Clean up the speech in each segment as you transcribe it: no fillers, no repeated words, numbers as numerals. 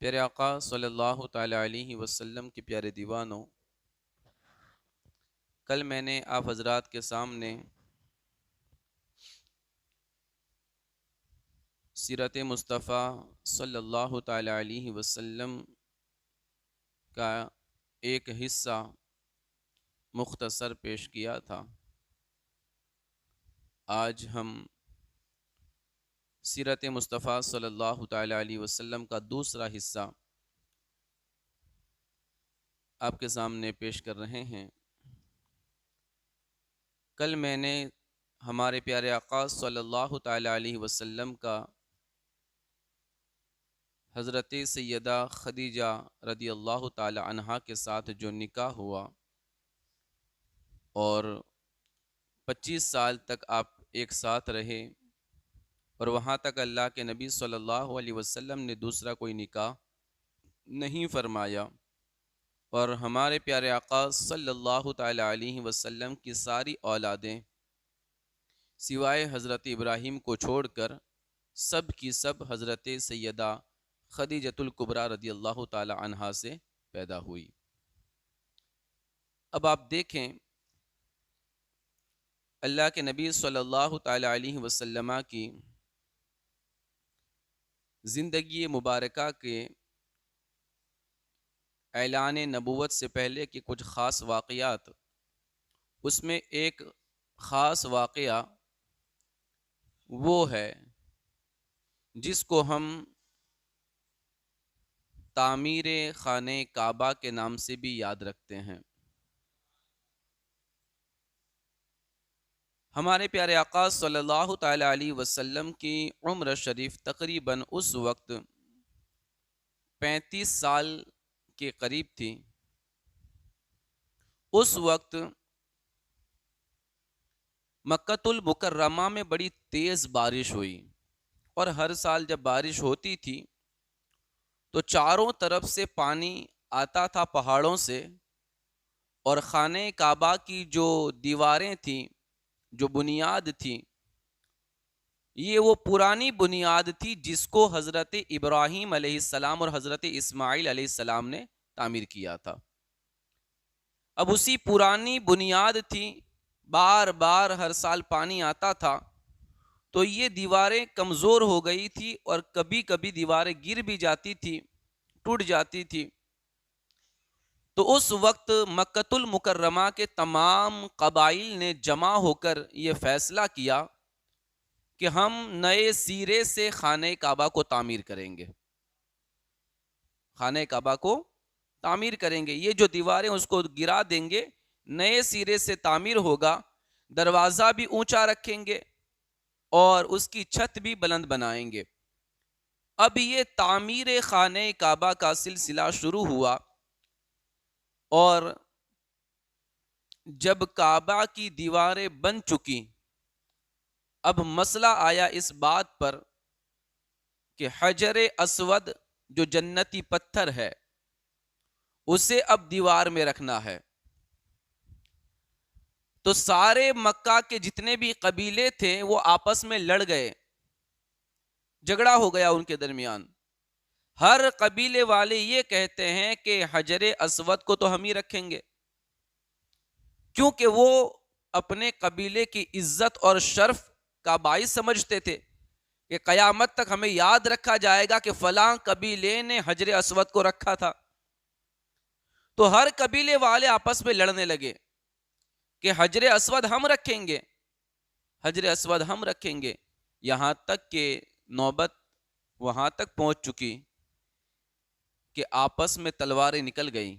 پیارے آقا صلی اللہ تعالی علیہ وسلم کے پیارے دیوانوں، کل میں نے آپ حضرات کے سامنے سیرت مصطفیٰ صلی اللہ تعالی علیہ وسلم کا ایک حصہ مختصر پیش کیا تھا۔ آج ہم سیرت مصطفیٰ صلی اللہ تعالی علیہ وسلم کا دوسرا حصہ آپ کے سامنے پیش کر رہے ہیں۔ کل میں نے ہمارے پیارے آقا صلی اللہ تعالی علیہ وسلم کا حضرت سیدہ خدیجہ رضی اللہ تعالی عنہا کے ساتھ جو نکاح ہوا اور 25 سال تک آپ ایک ساتھ رہے، اور وہاں تک اللہ کے نبی صلی اللہ علیہ وسلم نے دوسرا کوئی نکاح نہیں فرمایا، اور ہمارے پیارے آقا صلی اللہ تعالی علیہ وسلم کی ساری اولادیں سوائے حضرت ابراہیم کو چھوڑ کر سب کی سب حضرت سیدہ خدیجۃ الکبریٰ رضی اللہ تعالی عنہا سے پیدا ہوئی۔ اب آپ دیکھیں، اللہ کے نبی صلی اللہ تعالی علیہ وسلم کی زندگی مبارکہ کے اعلان نبوت سے پہلے کے کچھ خاص واقعات، اس میں ایک خاص واقعہ وہ ہے جس کو ہم تعمیر خانہ کعبہ کے نام سے بھی یاد رکھتے ہیں۔ ہمارے پیارے آقا صلی اللہ تعالی علیہ وسلم کی عمر شریف تقریباً اس وقت 35 سال کے قریب تھی۔ اس وقت مکۃ المکرمہ میں بڑی تیز بارش ہوئی، اور ہر سال جب بارش ہوتی تھی تو چاروں طرف سے پانی آتا تھا پہاڑوں سے، اور خانہ کعبہ کی جو دیواریں تھیں، جو بنیاد تھی، یہ وہ پرانی بنیاد تھی جس کو حضرت ابراہیم علیہ السلام اور حضرت اسماعیل علیہ السلام نے تعمیر کیا تھا۔ اب اسی پرانی بنیاد تھی، بار بار ہر سال پانی آتا تھا تو یہ دیواریں کمزور ہو گئی تھی، اور کبھی کبھی دیواریں گر بھی جاتی تھی، ٹوٹ جاتی تھی۔ تو اس وقت مکۃ المکرمہ کے تمام قبائل نے جمع ہو کر یہ فیصلہ کیا کہ ہم نئے سرے سے خانہ کعبہ کو تعمیر کریں گے، خانہ کعبہ کو تعمیر کریں گے، یہ جو دیواریں اس کو گرا دیں گے، نئے سرے سے تعمیر ہوگا، دروازہ بھی اونچا رکھیں گے اور اس کی چھت بھی بلند بنائیں گے۔ اب یہ تعمیر خانہ کعبہ کا سلسلہ شروع ہوا، اور جب کعبہ کی دیواریں بن چکی، اب مسئلہ آیا اس بات پر کہ حجر اسود جو جنتی پتھر ہے اسے اب دیوار میں رکھنا ہے۔ تو سارے مکہ کے جتنے بھی قبیلے تھے وہ آپس میں لڑ گئے، جھگڑا ہو گیا ان کے درمیان۔ ہر قبیلے والے یہ کہتے ہیں کہ حجر اسود کو تو ہم ہی رکھیں گے، کیونکہ وہ اپنے قبیلے کی عزت اور شرف کا باعث سمجھتے تھے کہ قیامت تک ہمیں یاد رکھا جائے گا کہ فلاں قبیلے نے حجر اسود کو رکھا تھا۔ تو ہر قبیلے والے آپس میں لڑنے لگے کہ حجر اسود ہم رکھیں گے، حجر اسود ہم رکھیں گے، یہاں تک کہ نوبت وہاں تک پہنچ چکی کہ آپس میں تلواریں نکل گئیں،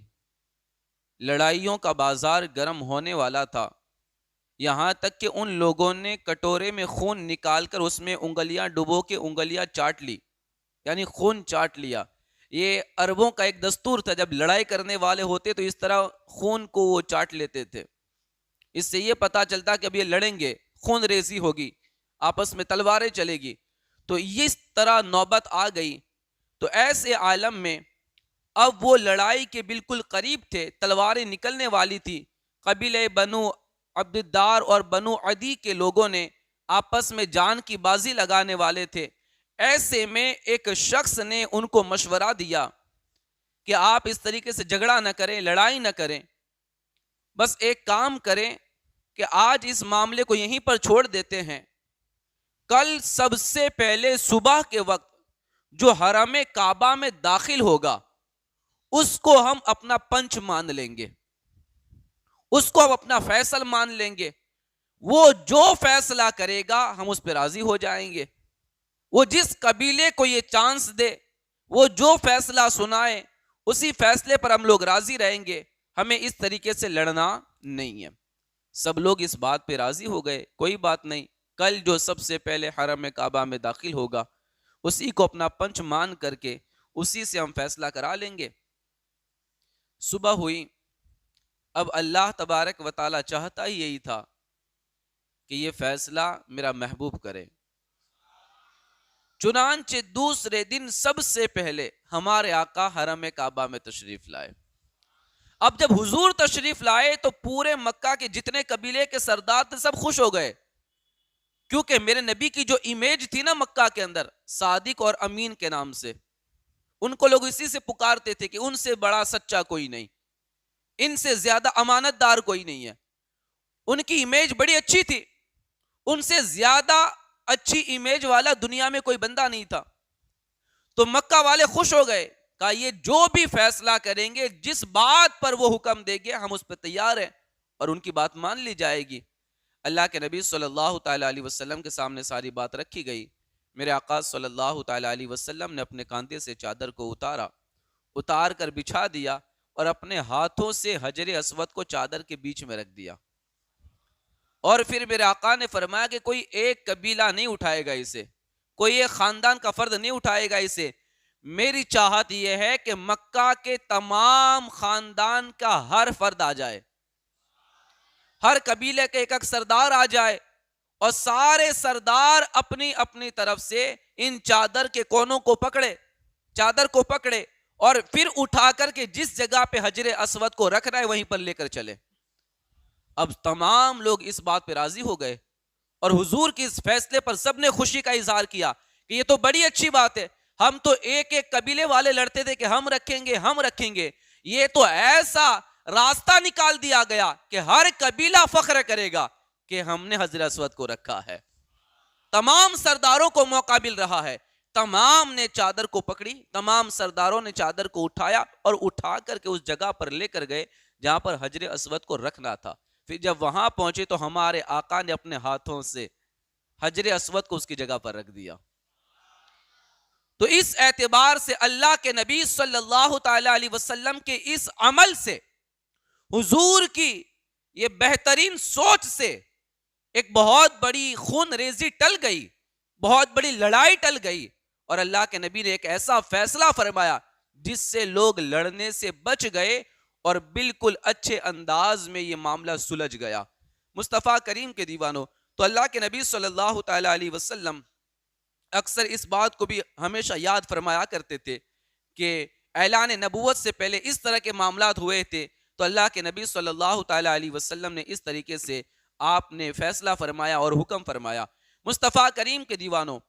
لڑائیوں کا بازار گرم ہونے والا تھا، یہاں تک کہ ان لوگوں نے کٹورے میں خون نکال کر اس میں انگلیاں ڈبو کے انگلیاں چاٹ لی، یعنی خون چاٹ لیا۔ یہ عربوں کا ایک دستور تھا، جب لڑائی کرنے والے ہوتے تو اس طرح خون کو وہ چاٹ لیتے تھے، اس سے یہ پتا چلتا کہ اب یہ لڑیں گے، خون ریزی ہوگی، آپس میں تلواریں چلے گی۔ تو اس طرح نوبت آ گئی۔ تو ایسے عالم میں اب وہ لڑائی کے بالکل قریب تھے، تلواریں نکلنے والی تھی۔ قبیلہ بنو عبدالدار اور بنو عدی کے لوگوں نے آپس میں جان کی بازی لگانے والے تھے۔ ایسے میں ایک شخص نے ان کو مشورہ دیا کہ آپ اس طریقے سے جھگڑا نہ کریں، لڑائی نہ کریں، بس ایک کام کریں کہ آج اس معاملے کو یہیں پر چھوڑ دیتے ہیں، کل سب سے پہلے صبح کے وقت جو حرم کعبہ میں داخل ہوگا اس کو ہم اپنا پنچ مان لیں گے، اس کو ہم اپنا فیصل مان لیں گے، وہ جو فیصلہ کرے گا ہم اس پہ راضی ہو جائیں گے، وہ جس قبیلے کو یہ چانس دے، وہ جو فیصلہ سنائے اسی فیصلے پر ہم لوگ راضی رہیں گے، ہمیں اس طریقے سے لڑنا نہیں ہے۔ سب لوگ اس بات پہ راضی ہو گئے، کوئی بات نہیں، کل جو سب سے پہلے حرم کعبہ میں داخل ہوگا اسی کو اپنا پنچ مان کر کے اسی سے ہم فیصلہ کرا لیں گے۔ صبح ہوئی، اب اللہ تبارک و تعالی چاہتا ہی یہی تھا کہ یہ فیصلہ میرا محبوب کرے، چنانچہ دوسرے دن سب سے پہلے ہمارے آقا حرم کعبہ میں تشریف لائے۔ اب جب حضور تشریف لائے تو پورے مکہ کے جتنے قبیلے کے سردار تھے سب خوش ہو گئے، کیونکہ میرے نبی کی جو امیج تھی نا مکہ کے اندر صادق اور امین کے نام سے، ان کو لوگ اسی سے پکارتے تھے کہ ان سے بڑا سچا کوئی نہیں، ان سے زیادہ امانت دار کوئی نہیں ہے، ان کی امیج بڑی اچھی تھی، ان سے زیادہ اچھی امیج والا دنیا میں کوئی بندہ نہیں تھا۔ تو مکہ والے خوش ہو گئے، کہا یہ جو بھی فیصلہ کریں گے، جس بات پر وہ حکم دیں گے ہم اس پہ تیار ہیں، اور ان کی بات مان لی جائے گی۔ اللہ کے نبی صلی اللہ تعالیٰ علیہ وسلم کے سامنے ساری بات رکھی گئی۔ میرے آقا صلی اللہ تعالیٰ علیہ وسلم نے اپنے کاندھے سے چادر کو اتار کر بچھا دیا اور اپنے ہاتھوں سے حجر اسود کو چادر کے بیچ میں رکھ دیا، اور پھر میرے آقا نے فرمایا کہ کوئی ایک قبیلہ نہیں اٹھائے گا اسے، کوئی ایک خاندان کا فرد نہیں اٹھائے گا اسے، میری چاہت یہ ہے کہ مکہ کے تمام خاندان کا ہر فرد آ جائے، ہر قبیلے کے ایک سردار آ جائے، اور سارے سردار اپنی اپنی طرف سے ان چادر کے کونوں کو پکڑے، چادر کو پکڑے، اور پھر اٹھا کر کے جس جگہ پہ حجر اسود کو رکھنا ہے وہیں پر لے کر چلے۔ اب تمام لوگ اس بات پہ راضی ہو گئے، اور حضور کے اس فیصلے پر سب نے خوشی کا اظہار کیا کہ یہ تو بڑی اچھی بات ہے، ہم تو ایک ایک قبیلے والے لڑتے تھے کہ ہم رکھیں گے ہم رکھیں گے، یہ تو ایسا راستہ نکال دیا گیا کہ ہر قبیلہ فخر کرے گا کہ ہم نے حجر اسود کو رکھا ہے۔ تمام سرداروں کو موقع مل رہا ہے، تمام نے چادر کو پکڑی، تمام سرداروں نے چادر کو اٹھایا اور اٹھا کر کے اس جگہ پر لے کر گئے جہاں پر حجر اسود کو رکھنا تھا۔ پھر جب وہاں پہنچے تو ہمارے آقا نے اپنے ہاتھوں سے حجر اسود کو اس کی جگہ پر رکھ دیا۔ تو اس اعتبار سے اللہ کے نبی صلی اللہ تعالی علیہ وسلم کے اس عمل سے، حضور کی یہ بہترین سوچ سے ایک بہت بڑی خون ریزی ٹل گئی، بہت بڑی لڑائی ٹل گئی، اور اللہ کے نبی نے ایک ایسا فیصلہ فرمایا جس سے لوگ لڑنے سے بچ گئے اور بالکل اچھے انداز میں یہ معاملہ سلجھ گیا۔ مصطفیٰ کریم کے دیوانوں، تو اللہ کے نبی صلی اللہ تعالی علیہ وسلم اکثر اس بات کو بھی ہمیشہ یاد فرمایا کرتے تھے کہ اعلان نبوت سے پہلے اس طرح کے معاملات ہوئے تھے، تو اللہ کے نبی صلی اللہ تعالی علیہ وسلم نے اس طریقے سے آپ نے فیصلہ فرمایا اور حکم فرمایا۔ مصطفیٰ کریم کے دیوانوں،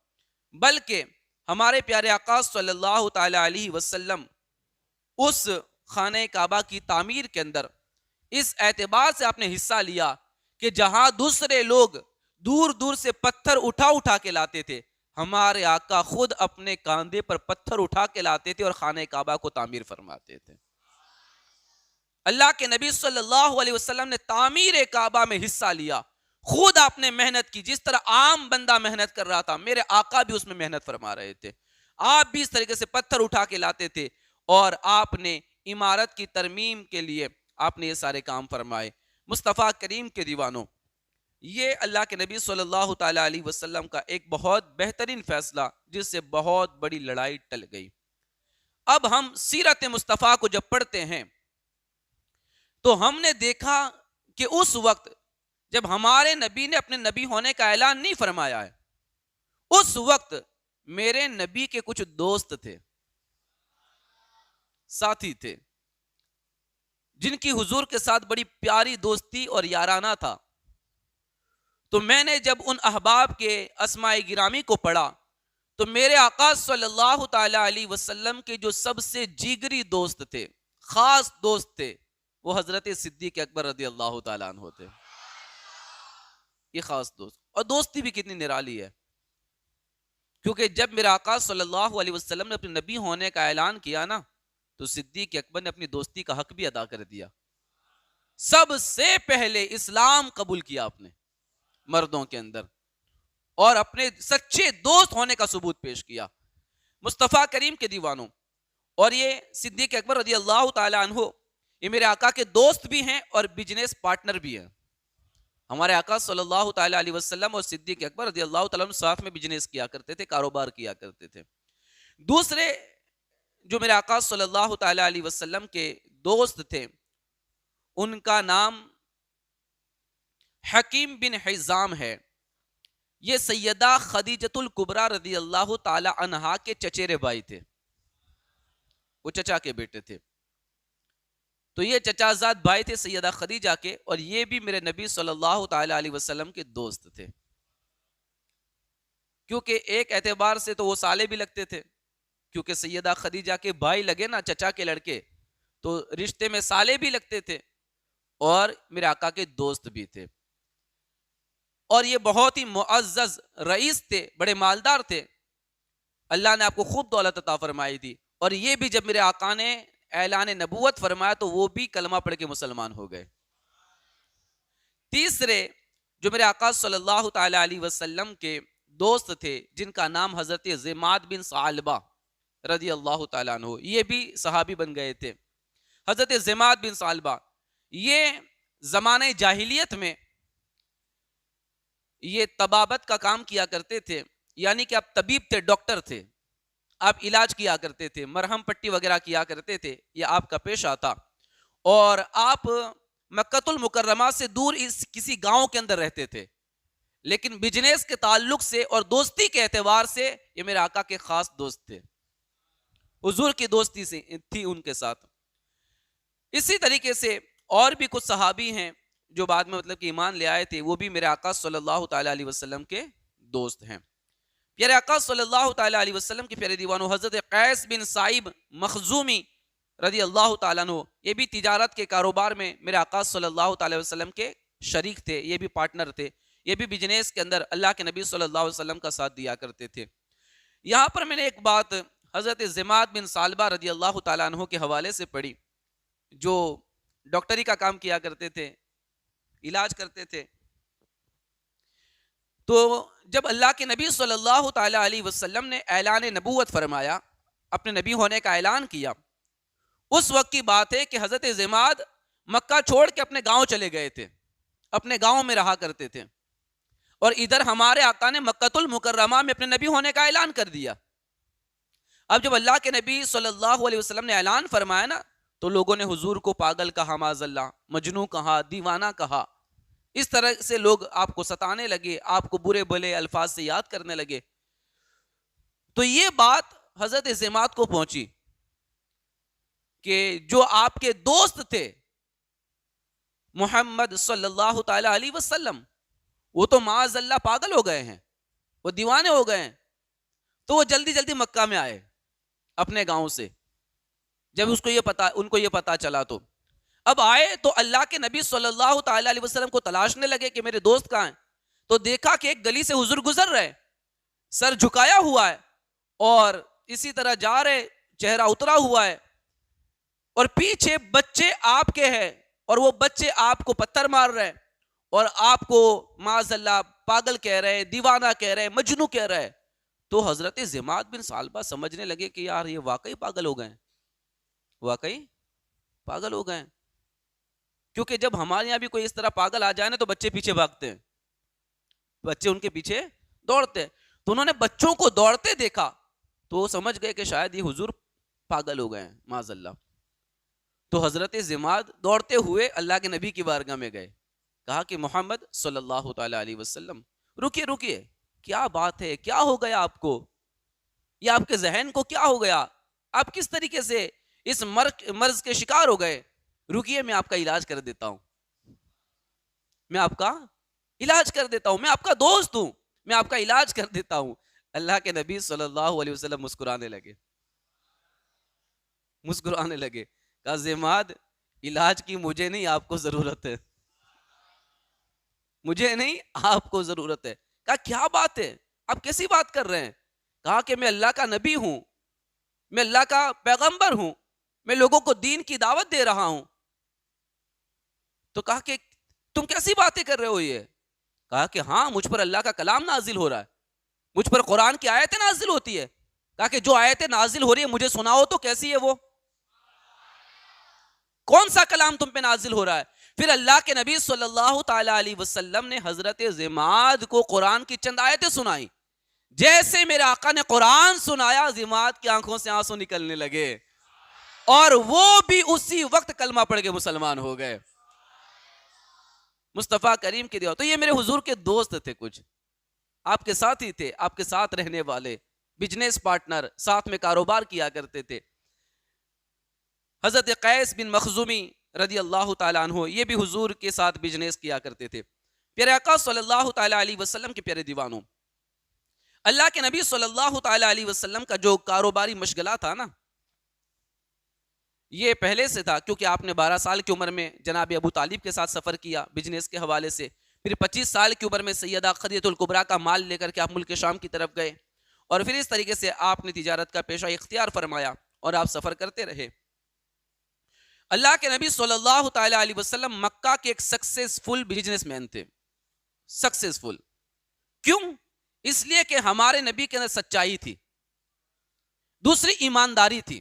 بلکہ ہمارے پیارے آقا صلی اللہ تعالی علیہ وسلم اس خانہ کعبہ کی تعمیر کے اندر اس اعتبار سے آپ نے حصہ لیا کہ جہاں دوسرے لوگ دور دور سے پتھر اٹھا کے لاتے تھے، ہمارے آقا خود اپنے کاندھے پر پتھر اٹھا کے لاتے تھے اور خانہ کعبہ کو تعمیر فرماتے تھے۔ اللہ کے نبی صلی اللہ علیہ وسلم نے تعمیر کعبہ میں حصہ لیا، خود آپ نے محنت کی، جس طرح عام بندہ محنت کر رہا تھا میرے آقا بھی اس میں محنت فرما رہے تھے، آپ بھی اس طریقے سے پتھر اٹھا کے لاتے تھے، اور آپ نے عمارت کی ترمیم کے لیے آپ نے یہ سارے کام فرمائے۔ مصطفیٰ کریم کے دیوانوں، یہ اللہ کے نبی صلی اللہ تعالی علیہ وسلم کا ایک بہت بہترین فیصلہ جس سے بہت بڑی لڑائی ٹل گئی۔ اب ہم سیرت مصطفیٰ کو جب پڑھتے ہیں تو ہم نے دیکھا کہ اس وقت جب ہمارے نبی نے اپنے نبی ہونے کا اعلان نہیں فرمایا ہے، اس وقت میرے نبی کے کچھ دوست تھے، ساتھی تھے، جن کی حضور کے ساتھ بڑی پیاری دوستی اور یارانہ تھا۔ تو میں نے جب ان احباب کے اسماء گرامی کو پڑھا تو میرے آقا صلی اللہ تعالی علیہ وسلم کے جو سب سے جیگری دوست تھے، خاص دوست تھے، وہ حضرت صدیق اکبر رضی اللہ تعالیٰ عنہ تھے. یہ خاص دوست، اور دوستی بھی کتنی نرالی ہے. کیونکہ جب میرے آقا صلی اللہ علیہ وسلم نے اپنے نبی ہونے کا اعلان کیا نا، تو صدیق اکبر نے اپنی دوستی کا حق بھی ادا کر دیا. سب سے پہلے اسلام قبول کیا اپنے مردوں کے اندر، اور اپنے سچے دوست ہونے کا ثبوت پیش کیا مصطفیٰ کریم کے دیوانوں. اور یہ صدیق اکبر رضی اللہ تعالی عنہ یہ میرے آقا کے دوست بھی ہیں اور بزنس پارٹنر بھی ہیں. ہمارے آقا صلی اللہ تعالی علیہ وسلم اور صدیق اکبر رضی اللہ تعالیٰ عنہ ساتھ میں بزنس کیا کرتے تھے، کاروبار کیا کرتے تھے. دوسرے جو میرے آقا صلی اللہ تعالی علیہ وسلم کے دوست تھے، ان کا نام حکیم بن حزام ہے. یہ سیدہ خدیجۃ الکبریٰ رضی اللہ تعالی عنہا کے چچیرے بھائی تھے، وہ چچا کے بیٹے تھے. تو یہ چچا زاد بھائی تھے سیدہ خدیجہ کے، اور یہ بھی میرے نبی صلی اللہ تعالی علیہ وسلم کے دوست تھے. کیونکہ ایک اعتبار سے تو وہ سالے بھی لگتے تھے، کیونکہ سیدہ خدیجہ کے بھائی لگے نا، چچا کے لڑکے، تو رشتے میں سالے بھی لگتے تھے اور میرے آقا کے دوست بھی تھے. اور یہ بہت ہی معزز رئیس تھے، بڑے مالدار تھے. اللہ نے آپ کو خوب دولت عطا فرمائی تھی. اور یہ بھی جب میرے آقا نے اعلان نبوت فرمایا تو وہ بھی کلمہ پڑھ کے مسلمان ہو گئے. تیسرے جو میرے آقا صلی اللہ تعالی علیہ وسلم کے دوست تھے، جن کا نام حضرت زماد بن ثعلبہ رضی اللہ تعالیٰ عنہ، یہ بھی صحابی بن گئے تھے. حضرت زماد بن ثعلبہ یہ زمانہ جاہلیت میں یہ طبابت کا کام کیا کرتے تھے، یعنی کہ آپ طبیب تھے، ڈاکٹر تھے، آپ علاج کیا کرتے تھے، مرہم پٹی وغیرہ کیا کرتے تھے، یہ آپ کا پیشہ تھا. اور آپ مکہ المکرمہ سے دور کسی گاؤں کے اندر رہتے تھے، لیکن بزنس کے تعلق سے اور دوستی کے اعتبار سے یہ میرے آقا کے خاص دوست تھے. حضور کی دوستی سے تھی ان کے ساتھ. اسی طریقے سے اور بھی کچھ صحابی ہیں جو بعد میں مطلب کہ ایمان لے آئے تھے، وہ بھی میرے آقا صلی اللہ تعالی علیہ وسلم کے دوست ہیں. پیارے آقا صلی اللہ تعالی علیہ وسلم کے پیارے دیوانوں، حضرت قیس بن صائب مخزومی رضی اللہ تعالیٰ عنہ، یہ بھی تجارت کے کاروبار میں میرے آقا صلی اللہ تعالی وسلم کے شریک تھے، یہ بھی پارٹنر تھے. یہ بھی بزنس کے اندر اللہ کے نبی صلی اللہ علیہ وسلم کا ساتھ دیا کرتے تھے. یہاں پر میں نے ایک بات حضرت زماد بن ثعلبہ رضی اللہ تعالیٰ عنہ کے حوالے سے پڑھی، جو ڈاکٹری کا کام کیا کرتے تھے، علاج کرتے تھے. تو جب اللہ کے نبی صلی اللہ تعالی علیہ وسلم نے اعلان نبوت فرمایا، اپنے نبی ہونے کا اعلان کیا، اس وقت کی بات ہے کہ حضرت زماد مکہ چھوڑ کے اپنے گاؤں چلے گئے تھے، اپنے گاؤں میں رہا کرتے تھے. اور ادھر ہمارے آقا نے مکہ المکرمہ میں اپنے نبی ہونے کا اعلان کر دیا. اب جب اللہ کے نبی صلی اللہ علیہ وسلم نے اعلان فرمایا نا، تو لوگوں نے حضور کو پاگل کہا، معاذ اللہ، مجنوں کہا، دیوانہ کہا. اس طرح سے لوگ آپ کو ستانے لگے، آپ کو برے بھلے الفاظ سے یاد کرنے لگے. تو یہ بات حضرت زماد کو پہنچی کہ جو آپ کے دوست تھے محمد صلی اللہ تعالی علیہ وسلم، وہ تو معاذ اللہ پاگل ہو گئے ہیں، وہ دیوانے ہو گئے ہیں. تو وہ جلدی جلدی مکہ میں آئے اپنے گاؤں سے. جب ان کو یہ پتا چلا، تو اب آئے تو اللہ کے نبی صلی اللہ تعالی علیہ وسلم کو تلاشنے لگے کہ میرے دوست کہاں ہیں. تو دیکھا کہ ایک گلی سے حضور گزر رہے، سر جھکایا ہوا ہے اور اسی طرح جا رہے، چہرہ اترا ہوا ہے، اور پیچھے بچے آپ کے ہیں، اور وہ بچے آپ کو پتھر مار رہے اور آپ کو معاذ اللہ پاگل کہہ رہے، دیوانہ کہہ رہے، مجنوں کہہ رہے. تو حضرت زماد بن ثعلبہ سمجھنے لگے کہ یار یہ واقعی پاگل ہو گئے ہیں، واقعی پاگل ہو گئے ہیں. کیونکہ جب ہمارے یہاں بھی کوئی اس طرح پاگل آ جائے نا تو بچے پیچھے بھاگتے ہیں، بچے ان کے پیچھے دوڑتے ہیں. تو انہوں نے بچوں کو دوڑتے دیکھا تو وہ سمجھ گئے کہ شاید یہ حضور پاگل ہو گئے ہیں، معاذ اللہ. تو حضرت زماد دوڑتے ہوئے اللہ کے نبی کی بارگاہ میں گئے، کہا کہ محمد صلی اللہ تعالی علیہ وسلم، رکیے رکیے، کیا بات ہے، کیا ہو گیا آپ کو، یہ آپ کے ذہن کو کیا ہو گیا، آپ کس طریقے سے اس مرض کے شکار ہو گئے. رکیے، میں آپ کا علاج کر دیتا ہوں، میں آپ کا علاج کر دیتا ہوں، میں آپ کا دوست ہوں، میں آپ کا علاج کر دیتا ہوں. اللہ کے نبی صلی اللہ علیہ وسلم مسکرانے لگے. کہا زماد علاج کی مجھے نہیں آپ کو ضرورت ہے, مجھے نہیں آپ کو ضرورت ہے. کہا کیا بات ہے, آپ کیسی بات کر رہے ہیں؟ کہا کہ میں اللہ کا نبی ہوں, میں اللہ کا پیغمبر ہوں, میں لوگوں کو دین کی دعوت دے رہا ہوں. تو کہا کہ تم کیسی باتیں کر رہے ہو یہ؟ کہا کہ ہاں مجھ پر اللہ کا کلام نازل ہو رہا ہے, مجھ پر قرآن کی آیتیں نازل ہوتی ہے. کہا کہ جو آیتیں نازل ہو رہی ہے مجھے سناؤ تو کیسی ہے وہ, کون سا کلام تم پہ نازل ہو رہا ہے؟ پھر اللہ کے نبی صلی اللہ تعالی علیہ وسلم نے حضرت زماد کو قرآن کی چند آیتیں سنائی. جیسے میرے آقا نے قرآن سنایا, زماد کی آنکھوں سے آنسو نکلنے لگے, اور وہ بھی اسی وقت کلمہ پڑھ کے مسلمان ہو گئے. مصطفیٰ کریم کی دیوار. تو یہ میرے حضور کے دوست تھے, کچھ آپ کے ساتھ ہی تھے, آپ کے ساتھ رہنے والے, بزنس پارٹنر, ساتھ میں کاروبار کیا کرتے تھے. حضرت قیس بن مخزومی رضی اللہ تعالیٰ عنہ, یہ بھی حضور کے ساتھ بزنس کیا کرتے تھے. پیارے آقا صلی اللہ تعالیٰ علیہ وسلم کے پیارے دیوانوں, اللہ کے نبی صلی اللہ تعالیٰ علیہ وسلم کا جو کاروباری مشغلہ تھا نا, یہ پہلے سے تھا, کیونکہ آپ نے 12 سال کی عمر میں جناب ابو طالب کے ساتھ سفر کیا بزنس کے حوالے سے. پھر 25 سال کی عمر میں سیدہ خدیجہ الکبریٰ کا مال لے کر کے آپ ملک شام کی طرف گئے, اور پھر اس طریقے سے آپ نے تجارت کا پیشہ اختیار فرمایا اور آپ سفر کرتے رہے. اللہ کے نبی صلی اللہ تعالیٰ علیہ وسلم مکہ کے ایک سکسیسفل بزنس مین تھے. سکسیسفل کیوں؟ اس لیے کہ ہمارے نبی کے اندر سچائی تھی, دوسری ایمانداری تھی.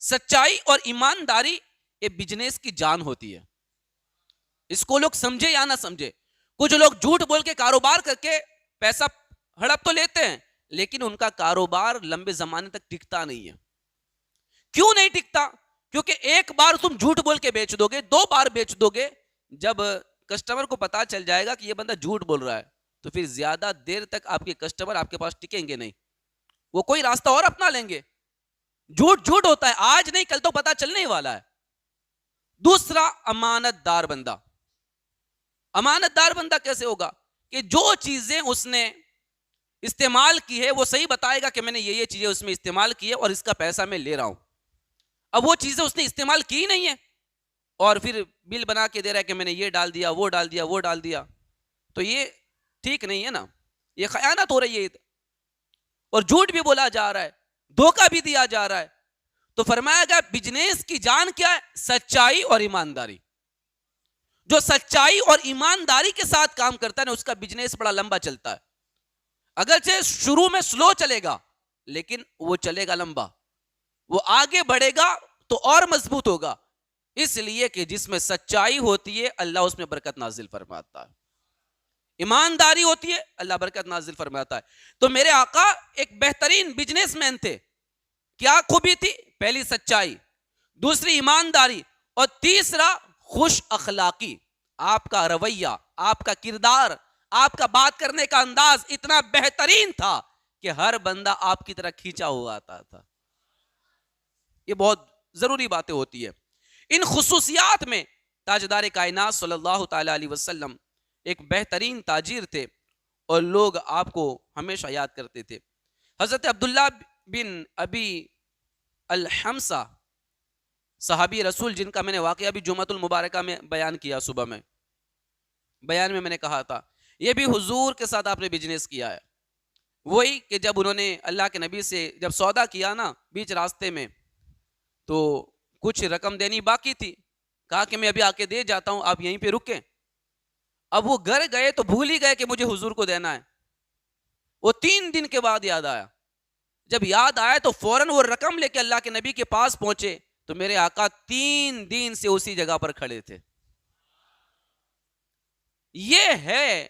سچائی اور ایمانداری یہ بزنس کی جان ہوتی ہے. اس کو لوگ سمجھے یا نہ سمجھے, کچھ لوگ جھوٹ بول کے کاروبار کر کے پیسہ ہڑپ تو لیتے ہیں, لیکن ان کا کاروبار لمبے زمانے تک ٹکتا نہیں ہے. کیوں نہیں ٹکتا؟ کیونکہ ایک بار تم جھوٹ بول کے بیچ دو گے, 2 بار بیچ دو گے, جب کسٹمر کو پتا چل جائے گا کہ یہ بندہ جھوٹ بول رہا ہے, تو پھر زیادہ دیر تک آپ کے کسٹمر آپ کے پاس ٹکیں گے نہیں, وہ کوئی راستہ اور اپنا لیں گے. جھوٹ ہوتا ہے, آج نہیں کل تو پتا چلنے ہی والا ہے. دوسرا امانت دار بندہ. امانت دار بندہ کیسے ہوگا؟ کہ جو چیزیں اس نے استعمال کی ہے وہ صحیح بتائے گا کہ میں نے یہ چیزیں اس میں استعمال کی ہے اور اس کا پیسہ میں لے رہا ہوں. اب وہ چیزیں اس نے استعمال کی نہیں ہے اور پھر بل بنا کے دے رہا ہے کہ میں نے یہ ڈال دیا, وہ ڈال دیا, وہ ڈال دیا, تو یہ ٹھیک نہیں ہے نا, یہ خیانت ہو رہی ہے, اور جھوٹ بھی بولا جا رہا ہے, دھوکہ بھی دیا جا رہا ہے. تو فرمایا گیا بزنس کی جان کیا ہے؟ سچائی اور ایمانداری. جو سچائی اور ایمانداری کے ساتھ کام کرتا ہے نا, اس کا بزنس بڑا لمبا چلتا ہے. اگرچہ شروع میں سلو چلے گا, لیکن وہ چلے گا لمبا, وہ آگے بڑھے گا تو اور مضبوط ہوگا. اس لیے کہ جس میں سچائی ہوتی ہے اللہ اس میں برکت نازل فرماتا ہے, ایمانداری ہوتی ہے اللہ برکت نازل فرماتا ہے. تو میرے آقا ایک بہترین بزنس مین تھے. کیا خوبی تھی؟ پہلی سچائی, دوسری ایمانداری, اور تیسرا خوش اخلاقی. آپ کا رویہ, آپ کا کردار, آپ کا بات کرنے کا انداز اتنا بہترین تھا کہ ہر بندہ آپ کی طرح کھینچا ہوا آتا تھا. یہ بہت ضروری باتیں ہوتی ہے. ان خصوصیات میں تاجدار کائنات صلی اللہ تعالی علیہ وسلم ایک بہترین تاجر تھے اور لوگ آپ کو ہمیشہ یاد کرتے تھے. حضرت عبداللہ بن ابی الحمصہ صحابی رسول, جن کا میں نے واقعہ بھی جمعۃ المبارکہ میں بیان کیا, صبح میں بیان میں نے کہا تھا, یہ بھی حضور کے ساتھ آپ نے بزنس کیا ہے. وہی کہ جب انہوں نے اللہ کے نبی سے جب سودا کیا نا بیچ راستے میں, تو کچھ رقم دینی باقی تھی, کہا کہ میں ابھی آ کے دے جاتا ہوں, آپ یہیں پہ رکیں. اب وہ گھر گئے تو بھول ہی گئے کہ مجھے حضور کو دینا ہے. وہ 3 دن کے بعد یاد آیا. جب یاد آیا تو فوراً وہ رقم لے کے اللہ کے نبی کے پاس پہنچے, تو میرے آقا 3 دن سے اسی جگہ پر کھڑے تھے. یہ ہے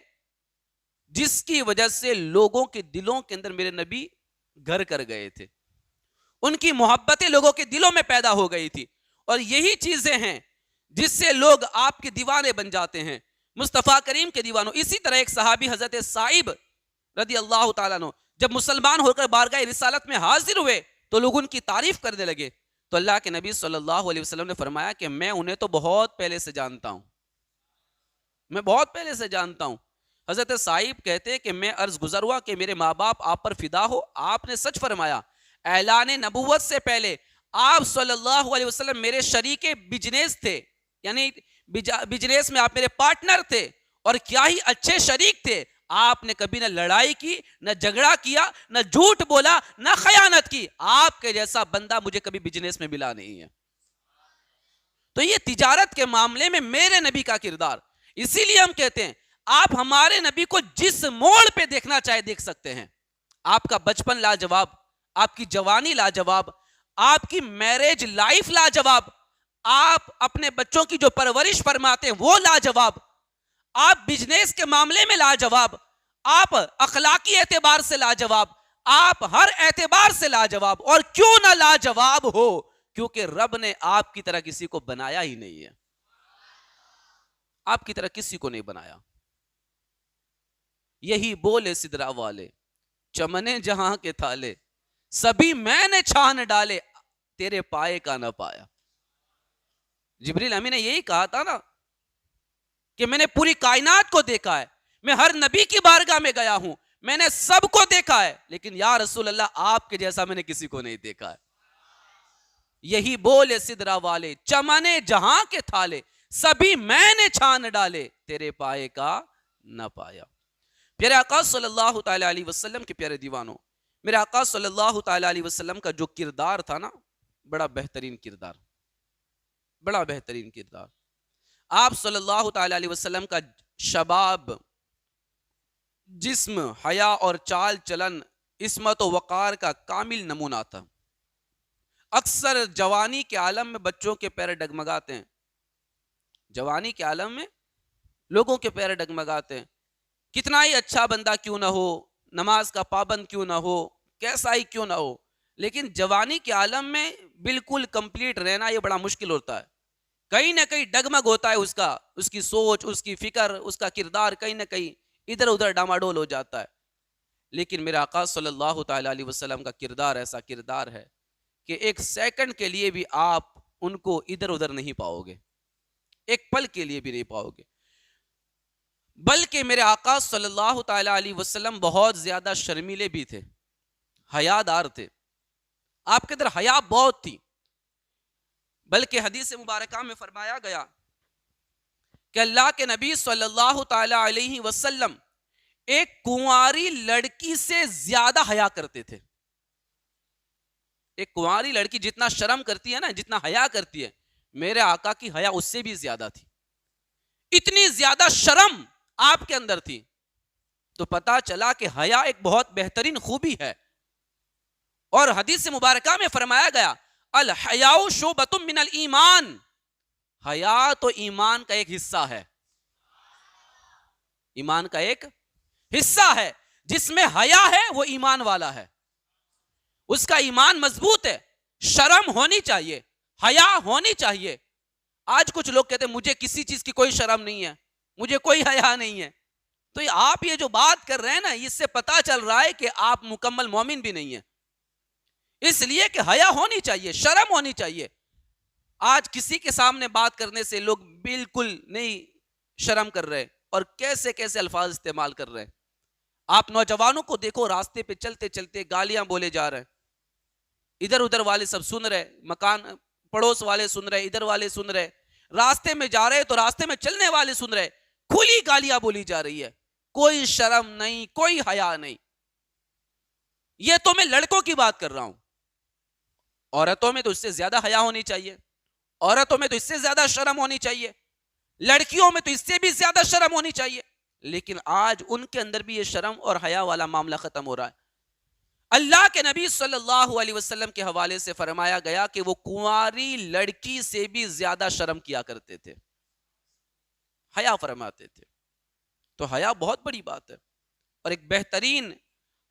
جس کی وجہ سے لوگوں کے دلوں کے اندر میرے نبی گھر کر گئے تھے, ان کی محبتیں لوگوں کے دلوں میں پیدا ہو گئی تھی. اور یہی چیزیں ہیں جس سے لوگ آپ کے دیوانے بن جاتے ہیں, مصطفیٰ کریم کے دیوانوں. اسی طرح ایک صحابی حضرت صائب رضی اللہ تعالیٰ عنہ جب مسلمان ہو کر بارگاہ رسالت میں حاضر ہوئے تو لوگ ان کی تعریف کرنے لگے. تو اللہ کے نبی صلی اللہ علیہ وسلم نے فرمایا کہ میں انہیں تو بہت پہلے سے جانتا ہوں, میں بہت پہلے سے جانتا ہوں. حضرت صاحب کہتے ہیں کہ میں عرض گزر ہوا کہ میرے ماں باپ آپ پر فدا ہو، آپ نے سچ فرمایا، اعلان نبوت سے پہلے آپ صلی اللہ علیہ وسلم میرے شریک بجنس تھے، یعنی بجنس میں آپ میرے پارٹنر تھے، اور کیا ہی اچھے شریک تھے. آپ نے کبھی نہ لڑائی کی، نہ جھگڑا کیا، نہ جھوٹ بولا، نہ خیانت کی. آپ کے جیسا بندہ مجھے کبھی بجنس میں ملا نہیں ہے. تو یہ تجارت کے معاملے میں میرے نبی کا کردار. اسی لیے ہم کہتے ہیں آپ ہمارے نبی کو جس موڑ پہ دیکھنا چاہے دیکھ سکتے ہیں. آپ کا بچپن لاجواب، آپ کی جوانی لاجواب، آپ کی میرج لائف لاجواب، آپ اپنے بچوں کی جو پرورش فرماتے ہیں وہ لاجواب، آپ بزنس کے معاملے میں لاجواب، آپ اخلاقی اعتبار سے لاجواب، آپ ہر اعتبار سے لاجواب. اور کیوں نہ لاجواب ہو؟ کیونکہ رب نے آپ کی طرح کسی کو بنایا ہی نہیں ہے. آپ کی طرح کسی کو نہیں بنایا. یہی بولے سدرا والے، چمنے جہاں کے تھالے، سبھی میں نے چھان ڈالے، تیرے پائے کا نہ پایا. جبریل امین نے یہی کہا تھا نا کہ میں نے پوری کائنات کو دیکھا ہے، میں ہر نبی کی بارگاہ میں گیا ہوں، میں نے سب کو دیکھا ہے، لیکن یا رسول اللہ آپ کے جیسا میں نے کسی کو نہیں دیکھا ہے. یہی بولے سدرا والے، چمنے جہاں کے تھالے، سبھی میں نے چھان ڈالے، تیرے پائے کا نہ پایا. پیارے آقا صلی اللہ تعالی علیہ وسلم کے پیارے دیوانوں، میرے آقا صلی اللہ تعالی علیہ وسلم کا جو کردار تھا نا، بڑا بہترین کردار، بڑا بہترین کردار. آپ صلی اللہ تعالی علیہ وسلم کا شباب، جسم، حیا اور چال چلن، عصمت و وقار کا کامل نمونہ تھا. اکثر جوانی کے عالم میں بچوں کے پیر ڈگمگاتے ہیں، جوانی کے عالم میں لوگوں کے پیر ڈگمگاتے ہیں. کتنا ہی اچھا بندہ کیوں نہ ہو، نماز کا پابند کیوں نہ ہو، کیسا ہی کیوں نہ ہو، لیکن جوانی کے عالم میں بالکل کمپلیٹ رہنا یہ بڑا مشکل ہوتا ہے. کہیں نہ کہیں ڈگمگ ہوتا ہے اس کی سوچ، اس کی فکر، اس کا کردار کہیں نہ کہیں ادھر ادھر ڈاماڈول ہو جاتا ہے. لیکن میرا آقا صلی اللہ تعالی علیہ وسلم کا کردار ایسا کردار ہے کہ ایک سیکنڈ کے لیے بھی آپ ان کو ادھر ادھر نہیں پاؤ گے، ایک پل کے لیے بھی نہیں پاؤ گے. بلکہ میرے آقا صلی اللہ تعالی علیہ وسلم بہت زیادہ شرمیلے بھی تھے، حیا دار تھے. آپ کے اندر حیا بہت تھی. بلکہ حدیث مبارکہ میں فرمایا گیا کہ اللہ کے نبی صلی اللہ تعالی علیہ وسلم ایک کنواری لڑکی سے زیادہ حیا کرتے تھے. ایک کنواری لڑکی جتنا شرم کرتی ہے نا، جتنا حیا کرتی ہے، میرے آقا کی حیا اس سے بھی زیادہ تھی. اتنی زیادہ شرم آپ کے اندر تھی. تو پتا چلا کہ حیا ایک بہت بہترین خوبی ہے. اور حدیث مبارکہ میں فرمایا گیا الحیاء شعبۃ من الایمان، حیا تو ایمان کا ایک حصہ ہے. ایمان کا ایک حصہ ہے. جس میں حیا ہے وہ ایمان والا ہے، اس کا ایمان مضبوط ہے. شرم ہونی چاہیے، حیا ہونی چاہیے. آج کچھ لوگ کہتے ہیں مجھے کسی چیز کی کوئی شرم نہیں ہے، مجھے کوئی حیا نہیں ہے. تو آپ یہ جو بات کر رہے ہیں نا، اس سے پتا چل رہا ہے کہ آپ مکمل مومن بھی نہیں ہیں. اس لیے کہ حیا ہونی چاہیے، شرم ہونی چاہیے. آج کسی کے سامنے بات کرنے سے لوگ بالکل نہیں شرم کر رہے اور کیسے کیسے الفاظ استعمال کر رہے ہیں. آپ نوجوانوں کو دیکھو، راستے پہ چلتے چلتے گالیاں بولے جا رہے ہیں. ادھر ادھر والے سب سن رہے، مکان پڑوس والے سن رہے، ادھر والے سن رہے، راستے میں جا رہے تو راستے میں چلنے والے سن رہے. کھلی گالیاں بولی جا رہی ہے، کوئی شرم نہیں، کوئی حیا نہیں. یہ تو میں لڑکوں کی بات کر رہا ہوں. عورتوں میں تو اس سے زیادہ حیا ہونی چاہیے، عورتوں میں تو اس سے زیادہ شرم ہونی چاہیے، لڑکیوں میں تو اس سے بھی زیادہ شرم ہونی چاہیے. لیکن آج ان کے اندر بھی یہ شرم اور حیا والا معاملہ ختم ہو رہا ہے. اللہ کے نبی صلی اللہ علیہ وسلم کے حوالے سے فرمایا گیا کہ وہ کنواری لڑکی سے بھی زیادہ شرم کیا کرتے تھے، حیا فرماتے تھے. تو حیا بہت بڑی بات ہے اور ایک بہترین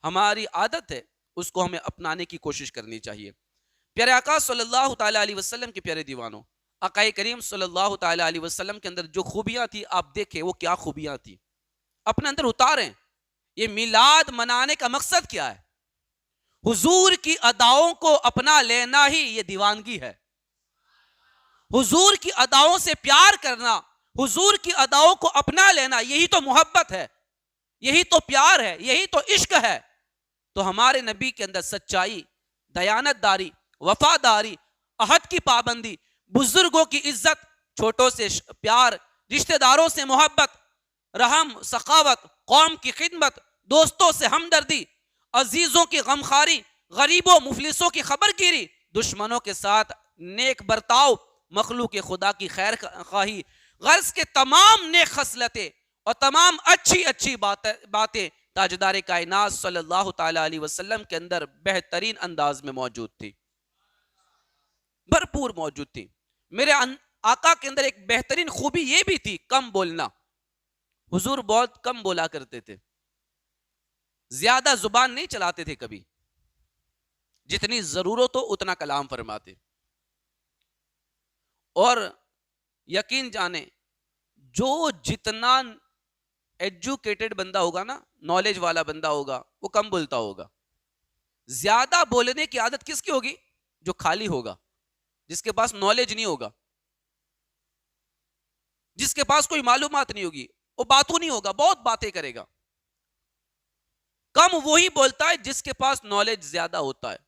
ہماری عادت ہے، اس کو ہمیں اپنانے کی کوشش کرنی چاہیے. پیارے آقا صلی اللہ تعالی علیہ وسلم کے پیارے دیوانوں، آقا کریم صلی اللہ تعالی علیہ وسلم کے اندر جو خوبیاں تھی، آپ دیکھیں وہ کیا خوبیاں تھی، اپنے اندر اتاریں. یہ میلاد منانے کا مقصد کیا ہے؟ حضور کی اداؤں کو اپنا لینا ہی یہ دیوانگی ہے. حضور کی اداؤں سے پیار کرنا، حضور کی اداؤں کو اپنا لینا، یہی تو محبت ہے. یہی تو پیار ہے، یہی تو عشق ہے. تو ہمارے نبی کے اندر سچائی، دیانت داری، وفاداری، عہد کی پابندی، بزرگوں کی عزت، چھوٹوں سے پیار، رشتہ داروں سے محبت، رحم، سخاوت، قوم کی خدمت، دوستوں سے ہمدردی، عزیزوں کی غمخواری، غریبوں مفلسوں کی خبر گیری، دشمنوں کے ساتھ نیک برتاؤ، مخلوق خدا کی خیر خواہی، غرض کے تمام نیک خصلتیں اور تمام اچھی اچھی باتیں تاجدار کائنات صلی اللہ تعالی علیہ وسلم کے اندر بہترین انداز میں موجود تھی، بھرپور موجود تھی. میرے آقا کے اندر ایک بہترین خوبی یہ بھی تھی، کم بولنا. حضور بہت کم بولا کرتے تھے، زیادہ زبان نہیں چلاتے تھے کبھی، جتنی ضرورت ہو اتنا کلام فرماتے. اور یقین جانے جو جتنا ایجوکیٹڈ بندہ ہوگا نا، نالج والا بندہ ہوگا، وہ کم بولتا ہوگا. زیادہ بولنے کی عادت کس کی ہوگی؟ جو خالی ہوگا، جس کے پاس نالج نہیں ہوگا، جس کے پاس کوئی معلومات نہیں ہوگی، وہ باتوں نہیں ہوگا، بہت باتیں کرے گا. کم وہی بولتا ہے جس کے پاس نالج زیادہ ہوتا ہے،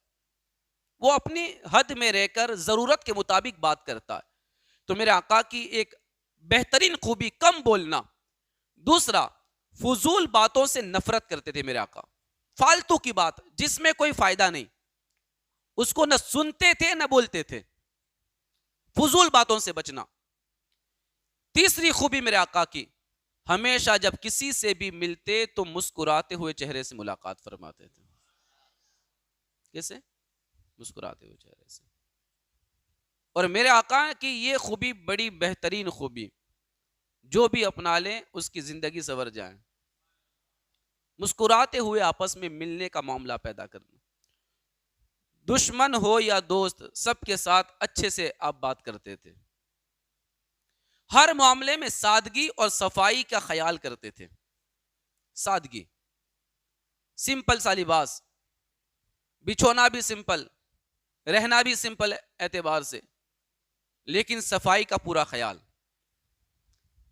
وہ اپنی حد میں رہ کر ضرورت کے مطابق بات کرتا ہے. تو میرے آقا کی ایک بہترین خوبی کم بولنا. دوسرا، فضول باتوں سے نفرت کرتے تھے میرے آقا. فالتو کی بات جس میں کوئی فائدہ نہیں، اس کو نہ سنتے تھے نہ بولتے تھے. فضول باتوں سے بچنا. تیسری خوبی میرے آقا کی، ہمیشہ جب کسی سے بھی ملتے تو مسکراتے ہوئے چہرے سے ملاقات فرماتے تھے. کیسے؟ مسکراتے ہوئے چہرے سے. اور میرے آقا کی یہ خوبی بڑی بہترین خوبی، جو بھی اپنا لیں اس کی زندگی سنور جائیں. مسکراتے ہوئے آپس میں ملنے کا معاملہ پیدا کرنا. دشمن ہو یا دوست، سب کے ساتھ اچھے سے آپ بات کرتے تھے. ہر معاملے میں سادگی اور صفائی کا خیال کرتے تھے. سادگی، سمپل سا لباس، بچھونا بھی سمپل، رہنا بھی سمپل اعتبار سے، لیکن صفائی کا پورا خیال.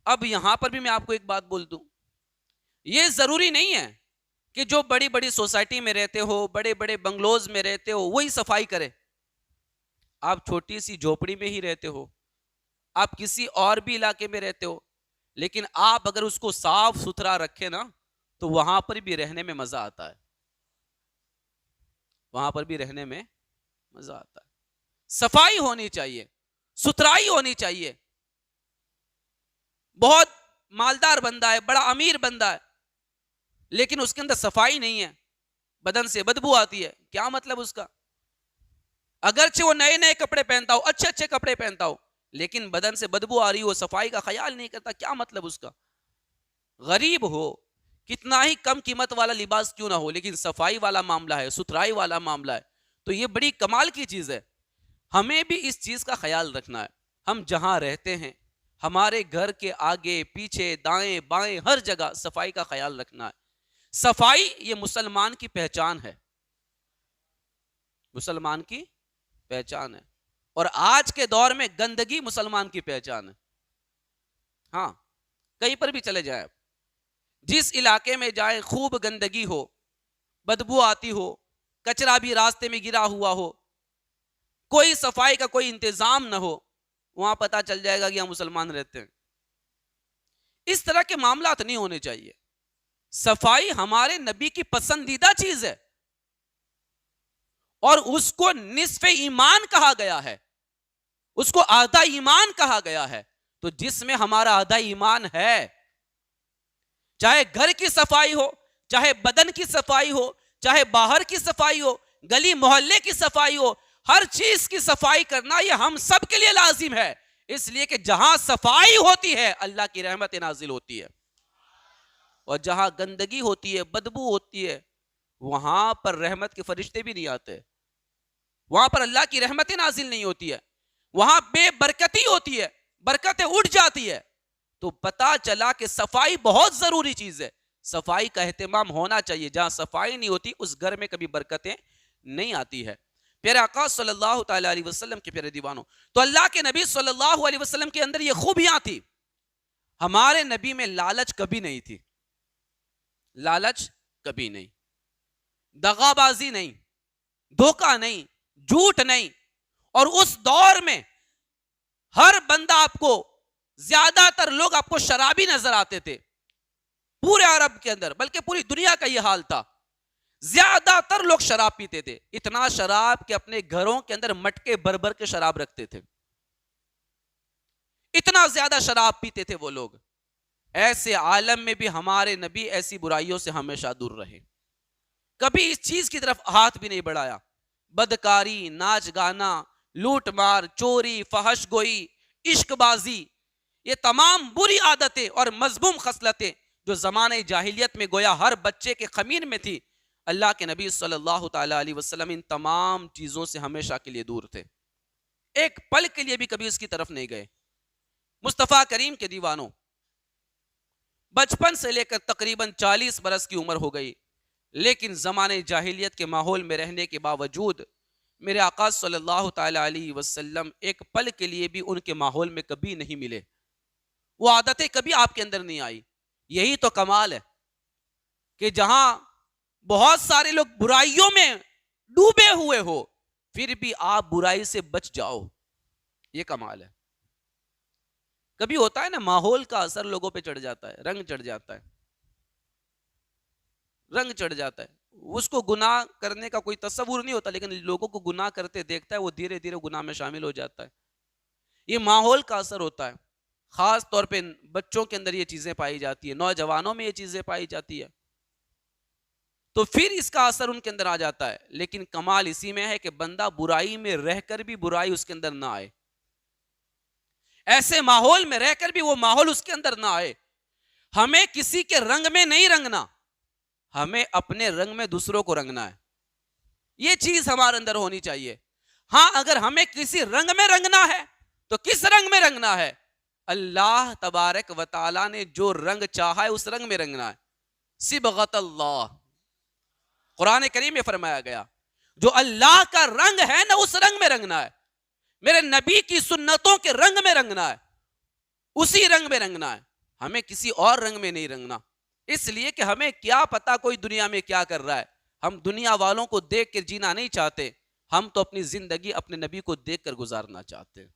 اب یہاں پر بھی میں آپ کو ایک بات بول دوں، یہ ضروری نہیں ہے کہ جو بڑی بڑی سوسائٹی میں رہتے ہو، بڑے بڑے بنگلوز میں رہتے ہو، وہی صفائی کرے. آپ چھوٹی سی جھوپڑی میں ہی رہتے ہو، آپ کسی اور بھی علاقے میں رہتے ہو، لیکن آپ اگر اس کو صاف ستھرا رکھیں نا تو وہاں پر بھی رہنے میں مزہ آتا ہے. وہاں پر بھی رہنے میں مزہ آتا ہے. صفائی ہونی چاہیے، ستھرائی ہونی چاہیے. بہت مالدار بندہ ہے، بڑا امیر بندہ ہے، لیکن اس کے اندر صفائی نہیں ہے، بدن سے بدبو آتی ہے. کیا مطلب اس کا؟ اگرچہ وہ نئے نئے کپڑے پہنتا ہو، اچھے اچھے کپڑے پہنتا ہو، لیکن بدن سے بدبو آ رہی ہو، صفائی کا خیال نہیں کرتا. کیا مطلب اس کا؟ غریب ہو، کتنا ہی کم قیمت والا لباس کیوں نہ ہو، لیکن صفائی والا معاملہ ہے، ستھرائی والا معاملہ ہے، تو یہ بڑی کمال کی چیز ہے. ہمیں بھی اس چیز کا خیال رکھنا ہے. ہم جہاں رہتے ہیں، ہمارے گھر کے آگے پیچھے دائیں بائیں ہر جگہ صفائی کا خیال رکھنا ہے. صفائی یہ مسلمان کی پہچان ہے، مسلمان کی پہچان ہے. اور آج کے دور میں گندگی مسلمان کی پہچان ہے. ہاں، کہیں پر بھی چلے جائیں، جس علاقے میں جائیں خوب گندگی ہو، بدبو آتی ہو، کچرا بھی راستے میں گرا ہوا ہو، کوئی صفائی کا کوئی انتظام نہ ہو، وہاں پتا چل جائے گا کہ ہم مسلمان رہتے ہیں. اس طرح کے معاملات نہیں ہونے چاہیے. صفائی ہمارے نبی کی پسندیدہ چیز ہے، اور اس کو نصف ایمان کہا گیا ہے، اس کو آدھا ایمان کہا گیا ہے. تو جس میں ہمارا آدھا ایمان ہے، چاہے گھر کی صفائی ہو، چاہے بدن کی صفائی ہو، چاہے باہر کی صفائی ہو، گلی محلے کی صفائی ہو، ہر چیز کی صفائی کرنا یہ ہم سب کے لیے لازم ہے. اس لیے کہ جہاں صفائی ہوتی ہے اللہ کی رحمت نازل ہوتی ہے، اور جہاں گندگی ہوتی ہے، بدبو ہوتی ہے، وہاں پر رحمت کے فرشتے بھی نہیں آتے، وہاں پر اللہ کی رحمت نازل نہیں ہوتی ہے، وہاں بے برکتی ہوتی ہے، برکتیں اٹھ جاتی ہے. تو پتا چلا کہ صفائی بہت ضروری چیز ہے. صفائی کا اہتمام ہونا چاہیے. جہاں صفائی نہیں ہوتی اس گھر میں کبھی برکتیں نہیں آتی ہے. پیارے آقا صلی اللہ تعالی علیہ وسلم کے پیارے دیوانوں، تو اللہ کے نبی صلی اللہ علیہ وسلم کے اندر یہ خوبیاں تھی. ہمارے نبی میں لالچ کبھی نہیں تھی. لالچ کبھی نہیں، دغا بازی نہیں، دھوکہ نہیں، جھوٹ نہیں. اور اس دور میں ہر بندہ آپ کو، زیادہ تر لوگ آپ کو شرابی نظر آتے تھے پورے عرب کے اندر، بلکہ پوری دنیا کا یہ حال تھا. زیادہ تر لوگ شراب پیتے تھے، اتنا شراب کہ اپنے گھروں کے اندر مٹکے بھر بھر کے شراب رکھتے تھے. اتنا زیادہ شراب پیتے تھے وہ لوگ. ایسے عالم میں بھی ہمارے نبی ایسی برائیوں سے ہمیشہ دور رہے، کبھی اس چیز کی طرف ہاتھ بھی نہیں بڑھایا. بدکاری، ناچ گانا، لوٹ مار، چوری، فحش گوئی، عشق بازی، یہ تمام بری عادتیں اور مذموم خصلتیں جو زمانے جاہلیت میں گویا ہر بچے کے خمیر میں تھی، اللہ کے نبی صلی اللہ تعالی علیہ وسلم ان تمام چیزوں سے ہمیشہ کے لیے دور تھے. ایک پل کے لیے بھی کبھی اس کی طرف نہیں گئے. مصطفیٰ کریم کے دیوانوں، بچپن سے لے کر تقریباً 40 برس کی عمر ہو گئی، لیکن زمانے جاہلیت کے ماحول میں رہنے کے باوجود میرے آقا صلی اللہ تعالی علیہ وسلم ایک پل کے لیے بھی ان کے ماحول میں کبھی نہیں ملے. وہ عادتیں کبھی آپ کے اندر نہیں آئی. یہی تو کمال ہے کہ جہاں بہت سارے لوگ برائیوں میں ڈوبے ہوئے ہو، پھر بھی آپ برائی سے بچ جاؤ. یہ کمال ہے. کبھی ہوتا ہے نا، ماحول کا اثر لوگوں پہ چڑھ جاتا ہے، رنگ چڑھ جاتا ہے، رنگ چڑھ جاتا ہے. اس کو گناہ کرنے کا کوئی تصور نہیں ہوتا، لیکن لوگوں کو گناہ کرتے دیکھتا ہے، وہ دھیرے دھیرے گناہ میں شامل ہو جاتا ہے. یہ ماحول کا اثر ہوتا ہے. خاص طور پہ بچوں کے اندر یہ چیزیں پائی جاتی ہیں، نوجوانوں میں یہ چیزیں پائی جاتی ہے، تو پھر اس کا اثر ان کے اندر آ جاتا ہے. لیکن کمال اسی میں ہے کہ بندہ برائی میں رہ کر بھی برائی اس کے اندر نہ آئے، ایسے ماحول میں رہ کر بھی وہ ماحول اس کے اندر نہ آئے. ہمیں کسی کے رنگ میں نہیں رنگنا، ہمیں اپنے رنگ میں دوسروں کو رنگنا ہے. یہ چیز ہمارے اندر ہونی چاہیے. ہاں، اگر ہمیں کسی رنگ میں رنگنا ہے تو کس رنگ میں رنگنا ہے؟ اللہ تبارک و تعالیٰ نے جو رنگ چاہا ہے اس رنگ میں رنگنا ہے. صبغت اللہ، قرآن کریم میں فرمایا گیا، جو اللہ کا رنگ ہے نا اس رنگ میں رنگنا ہے. میرے نبی کی سنتوں کے رنگ میں رنگنا ہے، اسی رنگ میں رنگنا ہے. ہمیں کسی اور رنگ میں نہیں رنگنا، اس لیے کہ ہمیں کیا پتا کوئی دنیا میں کیا کر رہا ہے. ہم دنیا والوں کو دیکھ کر جینا نہیں چاہتے، ہم تو اپنی زندگی اپنے نبی کو دیکھ کر گزارنا چاہتے ہیں.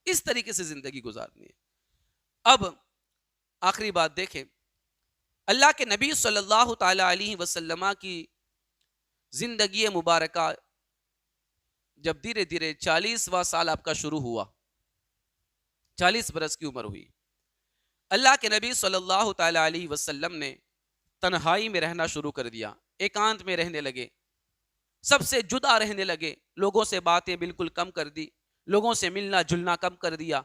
اس طریقے سے زندگی گزارنی ہے. اب آخری بات دیکھیں، اللہ کے نبی صلی اللہ تعالی علیہ وسلم کی زندگی مبارکہ جب دھیرے دھیرے 40واں سال آپ کا شروع ہوا، 40 برس کی عمر ہوئی، اللہ کے نبی صلی اللہ تعالی علیہ وسلم نے تنہائی میں رہنا شروع کر دیا، ایکانت میں رہنے لگے، سب سے جدا رہنے لگے، لوگوں سے باتیں بالکل کم کر دی، لوگوں سے ملنا جلنا کم کر دیا.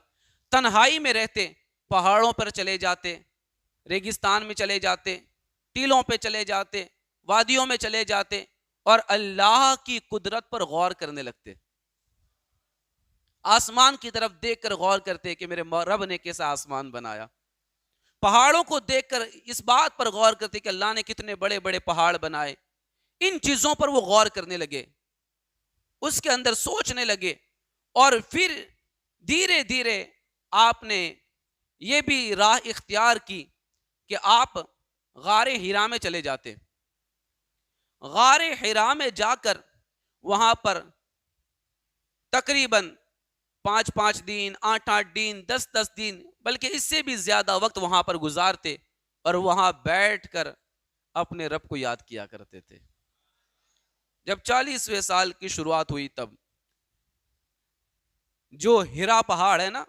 تنہائی میں رہتے، پہاڑوں پر چلے جاتے، ریگستان میں چلے جاتے، ٹیلوں پہ چلے جاتے، وادیوں میں چلے جاتے اور اللہ کی قدرت پر غور کرنے لگتے. آسمان کی طرف دیکھ کر غور کرتے کہ میرے رب نے کیسا آسمان بنایا. پہاڑوں کو دیکھ کر اس بات پر غور کرتے کہ اللہ نے کتنے بڑے بڑے پہاڑ بنائے. ان چیزوں پر وہ غور کرنے لگے، اس کے اندر سوچنے لگے. اور پھر دھیرے دھیرے آپ نے یہ بھی راہ اختیار کی کہ آپ غار حرا میں چلے جاتے. غار حرا میں جا کر وہاں پر تقریباً 5 دن، 8 دن، 10 دن، بلکہ اس سے بھی زیادہ وقت وہاں پر گزارتے اور وہاں بیٹھ کر اپنے رب کو یاد کیا کرتے تھے. جب 40ویں سال کی شروعات ہوئی، تب جو ہرا پہاڑ ہے نا،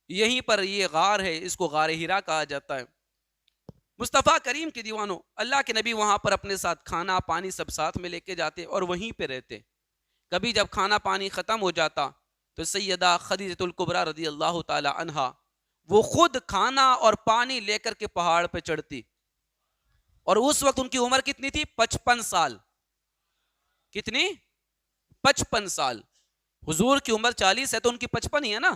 یہیں پر یہ غار ہے، اس کو غار ہرا کہا جاتا ہے. مصطفیٰ کریم کے دیوانوں، اللہ کے نبی وہاں پر اپنے ساتھ کھانا پانی سب ساتھ میں لے کے جاتے اور وہیں پہ رہتے. کبھی جب کھانا پانی ختم ہو جاتا تو سیدہ خدیجہ الکبریٰ رضی اللہ تعالی عنہا وہ خود کھانا اور پانی لے کر کے پہاڑ پہ چڑھتی. اور اس وقت ان کی عمر کتنی تھی؟ 55 سال. کتنی؟ 55 سال. حضور کی عمر 40 ہے تو ان کی 55 ہی ہے نا،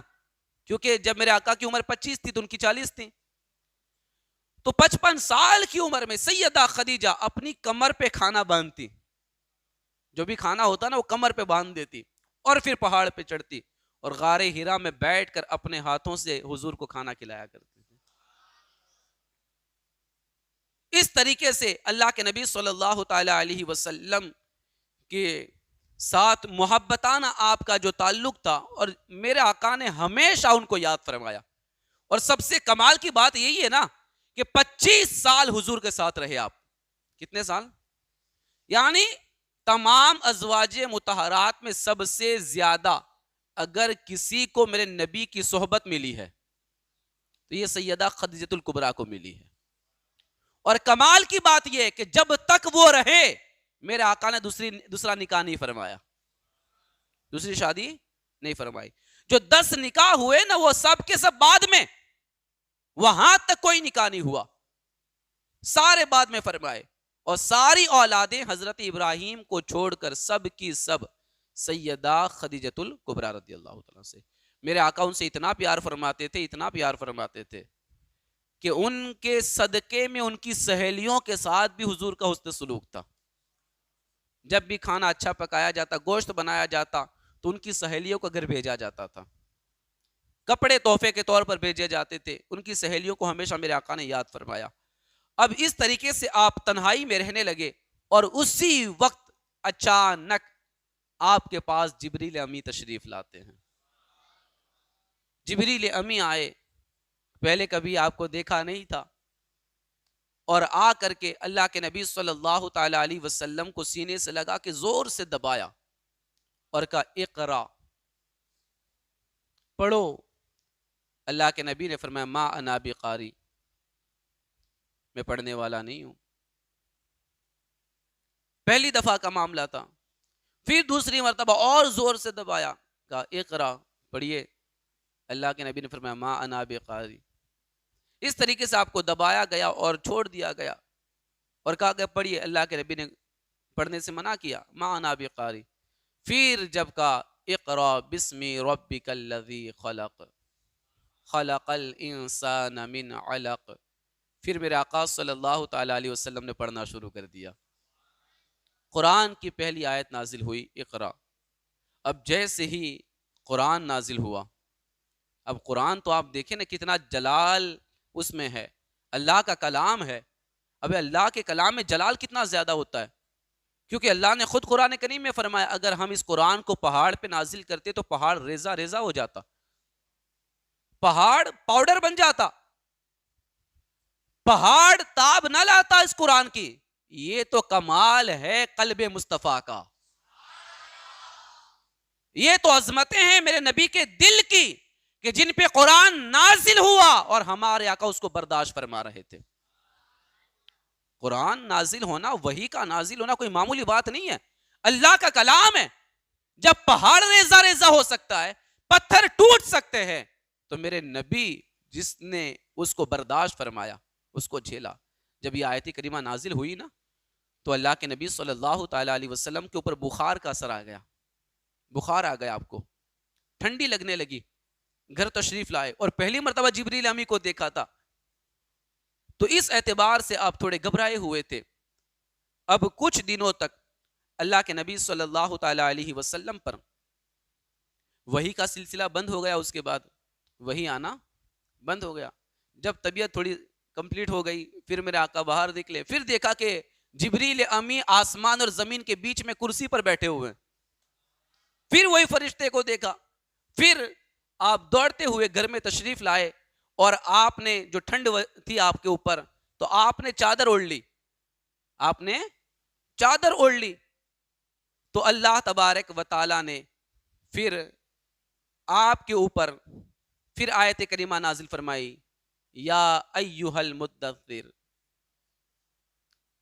کیونکہ جب میرے آقا کی عمر 25 تھی تو ان کی 40 تھی. تو 55 سال کی عمر میں سیدہ خدیجہ اپنی کمر پہ کھانا باندھتی، جو بھی کھانا ہوتا نا وہ کمر پہ باندھ دیتی اور پھر پہاڑ پہ چڑھتی اور غار ہرا میں بیٹھ کر اپنے ہاتھوں سے حضور کو کھانا کھلایا کرتی تھی. اس طریقے سے اللہ کے نبی صلی اللہ تعالی علیہ وسلم کے ساتھ محبتانہ آپ کا جو تعلق تھا، اور میرے آقا نے ہمیشہ ان کو یاد فرمایا. اور سب سے کمال کی بات یہی ہے نا کہ 25 سال حضور کے ساتھ رہے آپ. کتنے سال؟ یعنی تمام ازواج مطہرات میں سب سے زیادہ اگر کسی کو میرے نبی کی صحبت ملی ہے تو یہ سیدہ خدیجہ الکبریٰ کو ملی ہے. اور کمال کی بات یہ ہے کہ جب تک وہ رہے میرے آقا نے دوسرا نکاح نہیں فرمایا، دوسری شادی نہیں فرمائی. جو 10 نکاح ہوئے نا وہ سب کے سب بعد میں، وہاں تک کوئی نکاح نہیں ہوا، سارے بعد میں فرمائے. اور ساری اولادیں حضرت ابراہیم کو چھوڑ کر سب کی سب سیدہ خدیجہ الکبریٰ رضی اللہ تعالیٰ سے. میرے آقا ان سے اتنا پیار فرماتے تھے، اتنا پیار فرماتے تھے کہ ان کے صدقے میں ان کی سہیلیوں کے ساتھ بھی حضور کا حسن سلوک تھا. جب بھی کھانا اچھا پکایا جاتا، گوشت بنایا جاتا تو ان کی سہیلیوں کو گھر بھیجا جاتا تھا، کپڑے تحفے کے طور پر بھیجے جاتے تھے. ان کی سہیلیوں کو ہمیشہ میرے آقا نے یاد فرمایا. اب اس طریقے سے آپ تنہائی میں رہنے لگے اور اسی وقت اچانک آپ کے پاس جبریل امی تشریف لاتے ہیں. جبریل امی آئے، پہلے کبھی آپ کو دیکھا نہیں تھا، اور آ کر کے اللہ کے نبی صلی اللہ تعالی علیہ وسلم کو سینے سے لگا کے زور سے دبایا اور کہا اقرا، پڑھو. اللہ کے نبی نے فرمایا ما انا بقاری، میں پڑھنے والا نہیں ہوں. پہلی دفعہ کا معاملہ تھا. پھر دوسری مرتبہ اور زور سے دبایا، کہا اقرا، پڑھیے. اللہ کے نبی نے فرمایا ما انا بقاری. اس طریقے سے آپ کو دبایا گیا اور چھوڑ دیا گیا اور کہا کہ پڑھیے. اللہ کے نبی نے پڑھنے سے منع کیا، ما انا بقاری. پھر جب کہا اقرا بسم ربک الذی خلق خلق الانسان من علق، پھر میرے آقا صلی اللہ تعالی علیہ وسلم نے پڑھنا شروع کر دیا. قرآن کی پہلی آیت نازل ہوئی اقرا. اب جیسے ہی قرآن نازل ہوا، اب قرآن تو آپ دیکھیں نا کتنا جلال اس میں ہے، اللہ کا کلام ہے. اب اللہ کے کلام میں جلال کتنا زیادہ ہوتا ہے، کیونکہ اللہ نے خود قرآن کریم میں فرمایا اگر ہم اس قرآن کو پہاڑ پہ نازل کرتے تو پہاڑ ریزہ ریزہ ہو جاتا، پہاڑ پاؤڈر بن جاتا، پہاڑ تاب نہ لاتا اس قرآن کی. یہ تو کمال ہے قلب مصطفیٰ کا، یہ تو عظمتیں ہیں میرے نبی کے دل کی کہ جن پہ قرآن نازل ہوا اور ہمارے آقا اس کو برداشت فرما رہے تھے. قرآن نازل ہونا، وحی کا نازل ہونا کوئی معمولی بات نہیں ہے، اللہ کا کلام ہے. جب پہاڑ ریزہ ریزہ ہو سکتا ہے، پتھر ٹوٹ سکتے ہیں، تو میرے نبی جس نے اس کو برداشت فرمایا، اس کو جھیلا. جب یہ آیت کریمہ نازل ہوئی نا تو اللہ کے نبی صلی اللہ تعالی علیہ وسلم کے اوپر بخار کا اثر آ گیا، بخار آ گیا، آپ کو ٹھنڈی لگنے لگی. گھر تشریف لائے اور پہلی مرتبہ جبریل امی کو دیکھا تھا تو اس اعتبار سے آپ تھوڑے گھبرائے ہوئے تھے. اب کچھ دنوں تک اللہ کے نبی صلی اللہ تعالی علیہ وسلم پر وحی کا سلسلہ بند ہو گیا، اس کے بعد وحی آنا بند ہو گیا. جب طبیعت تھوڑی کمپلیٹ ہو گئی پھر میرے آقا باہر نکلے، پھر دیکھا کہ جبریل امی آسمان اور زمین کے بیچ میں کرسی پر بیٹھے ہوئے. پھر وہی فرشتے کو دیکھا، پھر آپ دوڑتے ہوئے گھر میں تشریف لائے اور آپ نے جو ٹھنڈ تھی آپ کے اوپر تو آپ نے چادر اوڑھ لی، آپ نے چادر اوڑھ لی. تو اللہ تبارک و تعالی نے پھر آپ کے اوپر پھر آیت کریمہ نازل فرمائی یا ایھا المدثر،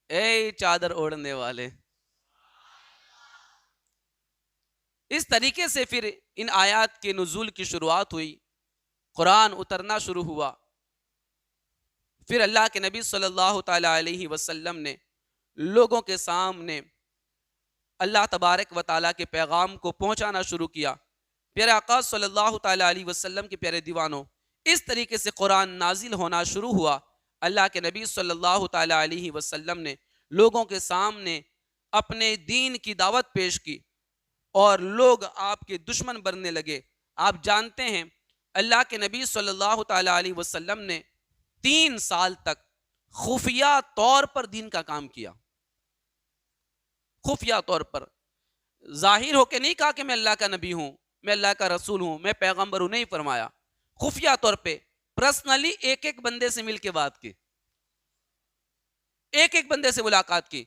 اے چادر اوڑھنے والے. اس طریقے سے پھر ان آیات کے نزول کی شروعات ہوئی، قرآن اترنا شروع ہوا. پھر اللہ کے نبی صلی اللہ تعالی علیہ وسلم نے لوگوں کے سامنے اللہ تبارک و تعالیٰ کے پیغام کو پہنچانا شروع کیا. پیارے آقا صلی اللہ تعالی علیہ وسلم کے پیارے دیوانوں، اس طریقے سے قرآن نازل ہونا شروع ہوا. اللہ کے نبی صلی اللہ تعالی علیہ وسلم نے لوگوں کے سامنے اپنے دین کی دعوت پیش کی اور لوگ آپ کے دشمن بننے لگے. آپ جانتے ہیں اللہ کے نبی صلی اللہ تعالی علیہ وسلم نے 3 سال تک خفیہ طور پر دین کا کام کیا. خفیہ طور پر، ظاہر ہو کے نہیں کہا کہ میں اللہ کا نبی ہوں، میں اللہ کا رسول ہوں، میں پیغمبر ہوں، نہیں فرمایا. خفیہ طور پہ پرسنلی ایک ایک بندے سے مل کے بات کی، ایک ایک بندے سے ملاقات کی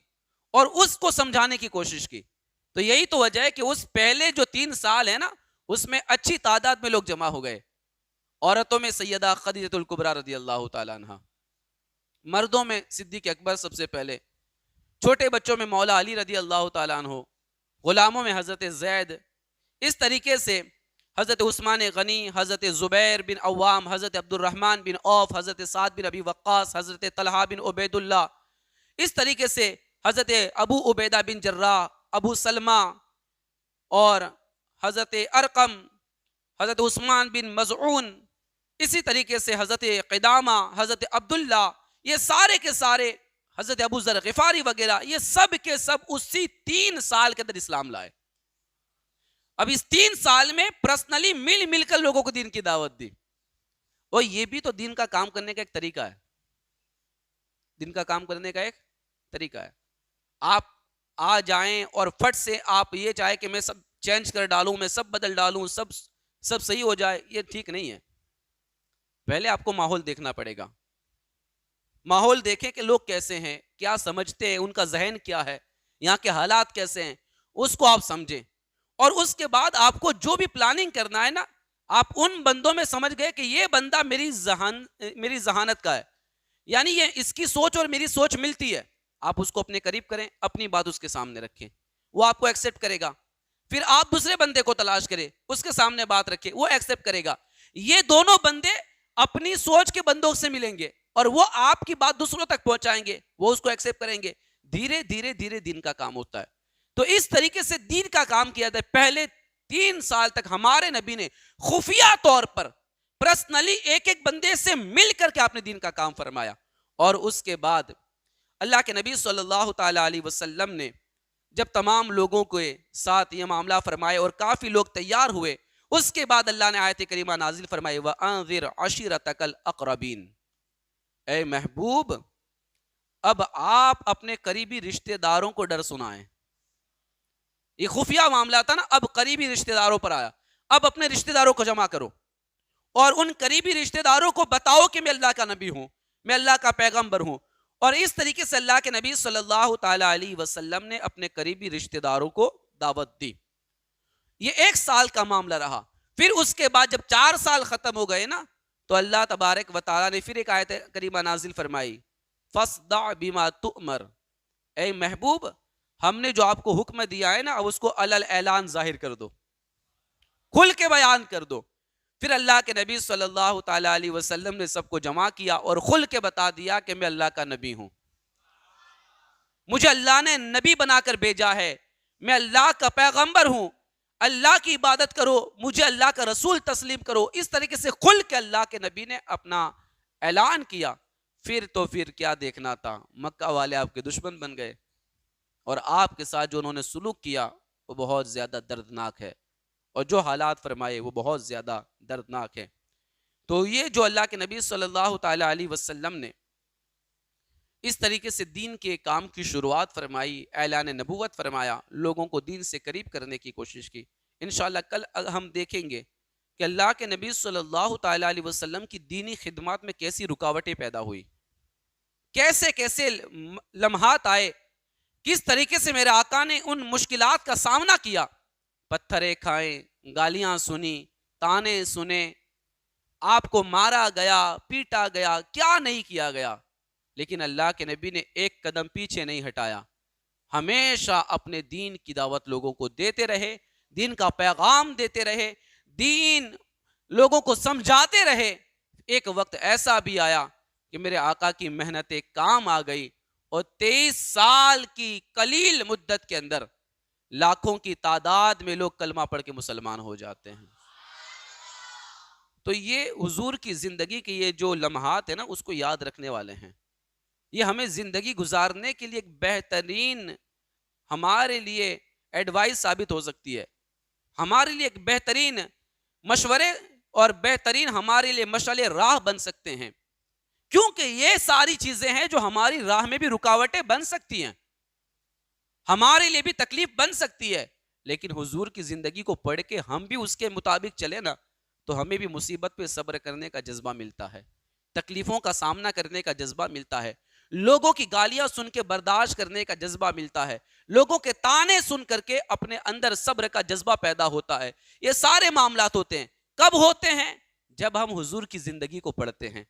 اور اس کو سمجھانے کی کوشش کی. تو یہی تو وجہ ہے کہ اس پہلے جو 3 سال ہے نا، اس میں اچھی تعداد میں لوگ جمع ہو گئے. عورتوں میں سیدہ خدیجہ الکبریٰ رضی اللہ تعالیٰ عنہ، مردوں میں صدیق اکبر سب سے پہلے، چھوٹے بچوں میں مولا علی رضی اللہ تعالیٰ عنہ، غلاموں میں حضرت زید. اس طریقے سے حضرت عثمان غنی، حضرت زبیر بن عوام، حضرت عبد الرحمن بن عوف، حضرت سعد بن ابی وقاص، حضرت طلحہ بن عبید اللہ. اس طریقے سے حضرت ابو عبیدہ بن جراح، ابو سلمہ اور حضرت ارقم، حضرت عثمان بن مظعون. اسی طریقے سے حضرت قدامہ، حضرت عبداللہ، یہ سارے کے سارے، حضرت ابو ذر غفاری وغیرہ، یہ سب کے سب اسی 3 سال کے اندر اسلام لائے. اب اس 3 سال میں پرسنلی مل مل کر لوگوں کو دین کی دعوت دی. اور یہ بھی تو دین کا کام کرنے کا ایک طریقہ ہے، دین کا کام کرنے کا ایک طریقہ ہے. آپ آ جائیں اور فٹ سے آپ یہ چاہیں کہ میں سب چینج کر ڈالوں، میں سب بدل ڈالوں، سب صحیح ہو جائے، یہ ٹھیک نہیں ہے. پہلے آپ کو ماحول دیکھنا پڑے گا. ماحول دیکھیں کہ لوگ کیسے ہیں، کیا سمجھتے ہیں، ان کا ذہن کیا ہے، یہاں کے حالات کیسے ہیں، اس کو آپ سمجھیں. اور اس کے بعد آپ کو جو بھی پلاننگ کرنا ہے نا، آپ ان بندوں میں سمجھ گئے کہ یہ بندہ میری ذہانت کا ہے، یعنی یہ اس کی سوچ اور میری سوچ ملتی ہے. آپ اس کو اپنے قریب کریں، اپنی بات اس کے سامنے رکھیں، وہ آپ کو ایکسیپٹ کرے گا. پھر آپ دوسرے بندے کو تلاش کریں، اس کے سامنے بات رکھیں، وہ ایکسیپٹ کرے گا. یہ دونوں بندے اپنی سوچ کے بندوں سے ملیں گے اور وہ آپ کی بات دوسروں تک پہنچائیں گے، وہ اس کو ایکسیپٹ کریں گے. دھیرے دھیرے دھیرے دین کا کام ہوتا ہے. تو اس طریقے سے دین کا کام کیا جاتا ہے. پہلے 3 سال تک ہمارے نبی نے خفیہ طور پر پرسنلی ایک ایک بندے سے مل کر کے آپ نے دین کا کام فرمایا. اور اس کے بعد اللہ کے نبی صلی اللہ تعالی علیہ وسلم نے جب تمام لوگوں کے ساتھ یہ معاملہ فرمائے اور کافی لوگ تیار ہوئے، اس کے بعد اللہ نے آیت کریمہ نازل فرمائی وَأَنذِرْ عَشِيرَتَكَ الْأَقْرَبِينَ. اے محبوب، اب آپ اپنے قریبی رشتہ داروں کو ڈر سنائیں. یہ خفیہ معاملہ تھا نا، اب قریبی رشتہ داروں پر آیا. اب اپنے رشتہ داروں کو جمع کرو اور ان قریبی رشتہ داروں کو بتاؤ کہ میں اللہ کا نبی ہوں، میں اللہ کا پیغمبر ہوں. اور اس طریقے سے اللہ کے نبی صلی اللہ تعالی علیہ وسلم نے اپنے قریبی رشتہ داروں کو دعوت دی. یہ 1 سال کا معاملہ رہا. پھر اس کے بعد جب 4 سال ختم ہو گئے نا، تو اللہ تبارک و تعالیٰ نے پھر ایک آیت کریمہ نازل فرمائی فَاصْدَعْ بِمَا تُؤْمَرْ. اے محبوب، ہم نے جو آپ کو حکم دیا ہے نا، اب اس کو علی اعلان ظاہر کر دو، کھل کے بیان کر دو. پھر اللہ کے نبی صلی اللہ تعالی علیہ وسلم نے سب کو جمع کیا اور کھل کے بتا دیا کہ میں اللہ کا نبی ہوں، مجھے اللہ نے نبی بنا کر بھیجا ہے، میں اللہ کا پیغمبر ہوں، اللہ کی عبادت کرو، مجھے اللہ کا رسول تسلیم کرو. اس طریقے سے کھل کے اللہ کے نبی نے اپنا اعلان کیا. پھر کیا دیکھنا تھا، مکہ والے آپ کے دشمن بن گئے اور آپ کے ساتھ جو انہوں نے سلوک کیا وہ بہت زیادہ دردناک ہے، اور جو حالات فرمائے وہ بہت زیادہ دردناک ہے. تو یہ جو اللہ کے نبی صلی اللہ تعالی علیہ وسلم نے اس طریقے سے دین کے کام کی شروعات فرمائی، اعلان نبوت فرمایا، لوگوں کو دین سے قریب کرنے کی کوشش کی. انشاءاللہ کل ہم دیکھیں گے کہ اللہ کے نبی صلی اللہ تعالی علیہ وسلم کی دینی خدمات میں کیسی رکاوٹیں پیدا ہوئی، کیسے کیسے لمحات آئے، کس طریقے سے میرے آقا نے ان مشکلات کا سامنا کیا. پتھریں کھائیں، گالیاں سنی، تانے سنے، آپ کو مارا گیا، پیٹا گیا، کیا نہیں کیا گیا، لیکن اللہ کے نبی نے ایک قدم پیچھے نہیں ہٹایا. ہمیشہ اپنے دین کی دعوت لوگوں کو دیتے رہے، دین کا پیغام دیتے رہے، دین لوگوں کو سمجھاتے رہے. ایک وقت ایسا بھی آیا کہ میرے آقا کی محنتیں کام آ گئی اور 23 سال کی قلیل مدت کے اندر لاکھوں کی تعداد میں لوگ کلمہ پڑھ کے مسلمان ہو جاتے ہیں. تو یہ حضور کی زندگی کے یہ جو لمحات ہیں نا، اس کو یاد رکھنے والے ہیں. یہ ہمیں زندگی گزارنے کے لیے ایک بہترین ہمارے لیے ایڈوائس ثابت ہو سکتی ہے، ہمارے لیے ایک بہترین مشورے اور بہترین ہمارے لیے مشعل راہ بن سکتے ہیں کیونکہ یہ ساری چیزیں ہیں جو ہماری راہ میں بھی رکاوٹیں بن سکتی ہیں، ہمارے لیے بھی تکلیف بن سکتی ہے، لیکن حضور کی زندگی کو پڑھ کے ہم بھی اس کے مطابق چلے نا، تو ہمیں بھی مصیبت پہ صبر کرنے کا جذبہ ملتا ہے، تکلیفوں کا سامنا کرنے کا جذبہ ملتا ہے، لوگوں کی گالیاں سن کے برداشت کرنے کا جذبہ ملتا ہے، لوگوں کے تانے سن کر کے اپنے اندر صبر کا جذبہ پیدا ہوتا ہے۔ یہ سارے معاملات ہوتے ہیں، کب ہوتے ہیں؟ جب ہم حضور کی زندگی کو پڑھتے ہیں،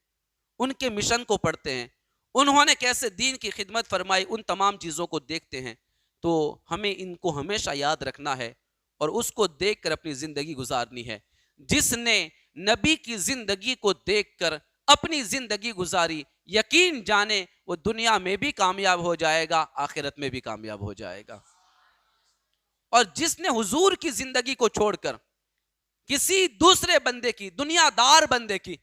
ان کے مشن کو پڑھتے ہیں، انہوں نے کیسے دین کی خدمت فرمائی، ان تمام چیزوں کو دیکھتے ہیں، تو ہمیں ان کو ہمیشہ یاد رکھنا ہے اور اس کو دیکھ کر اپنی زندگی گزارنی ہے۔ جس نے نبی کی زندگی کو دیکھ کر اپنی زندگی گزاری، یقین جانے وہ دنیا میں بھی کامیاب ہو جائے گا، آخرت میں بھی کامیاب ہو جائے گا۔ اور جس نے حضور کی زندگی کو چھوڑ کر کسی دوسرے بندے کی، دنیا دار بندے کی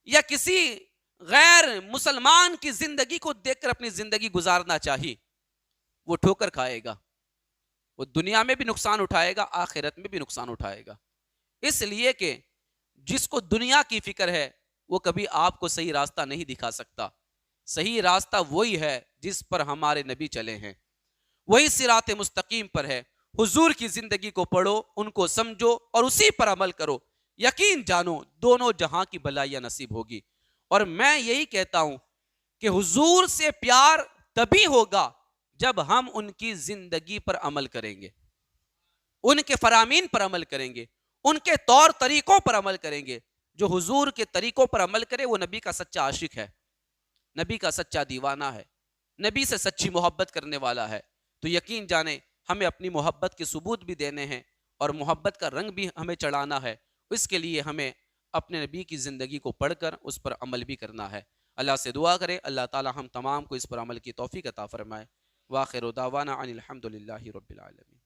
یا کسی غیر مسلمان کی زندگی کو دیکھ کر اپنی زندگی گزارنا چاہیے، وہ ٹھوکر کھائے گا، وہ دنیا میں بھی نقصان اٹھائے گا، آخرت میں بھی نقصان اٹھائے گا۔ اس لیے کہ جس کو دنیا کی فکر ہے وہ کبھی آپ کو صحیح راستہ نہیں دکھا سکتا۔ صحیح راستہ وہی ہے جس پر ہمارے نبی چلے ہیں، وہی صراط مستقیم پر ہے۔ حضور کی زندگی کو پڑھو، ان کو سمجھو اور اسی پر عمل کرو، یقین جانو دونوں جہاں کی بھلائیاں نصیب ہوگی۔ اور میں یہی کہتا ہوں کہ حضور سے پیار تبھی ہوگا جب ہم ان کی زندگی پر عمل کریں گے، ان کے فرامین پر عمل کریں گے، ان کے طور طریقوں پر عمل کریں گے۔ جو حضور کے طریقوں پر عمل کرے وہ نبی کا سچا عاشق ہے، نبی کا سچا دیوانہ ہے، نبی سے سچی محبت کرنے والا ہے۔ تو یقین جانے ہمیں اپنی محبت کے ثبوت بھی دینے ہیں اور محبت کا رنگ بھی ہمیں چڑھانا ہے۔ اس کے لیے ہمیں اپنے نبی کی زندگی کو پڑھ کر اس پر عمل بھی کرنا ہے۔ اللہ سے دعا کرے اللہ تعالی ہم تمام کو اس پر عمل کی توفیق عطا فرمائے۔ وآخر دعوانا ان الحمد للہ رب العالمین۔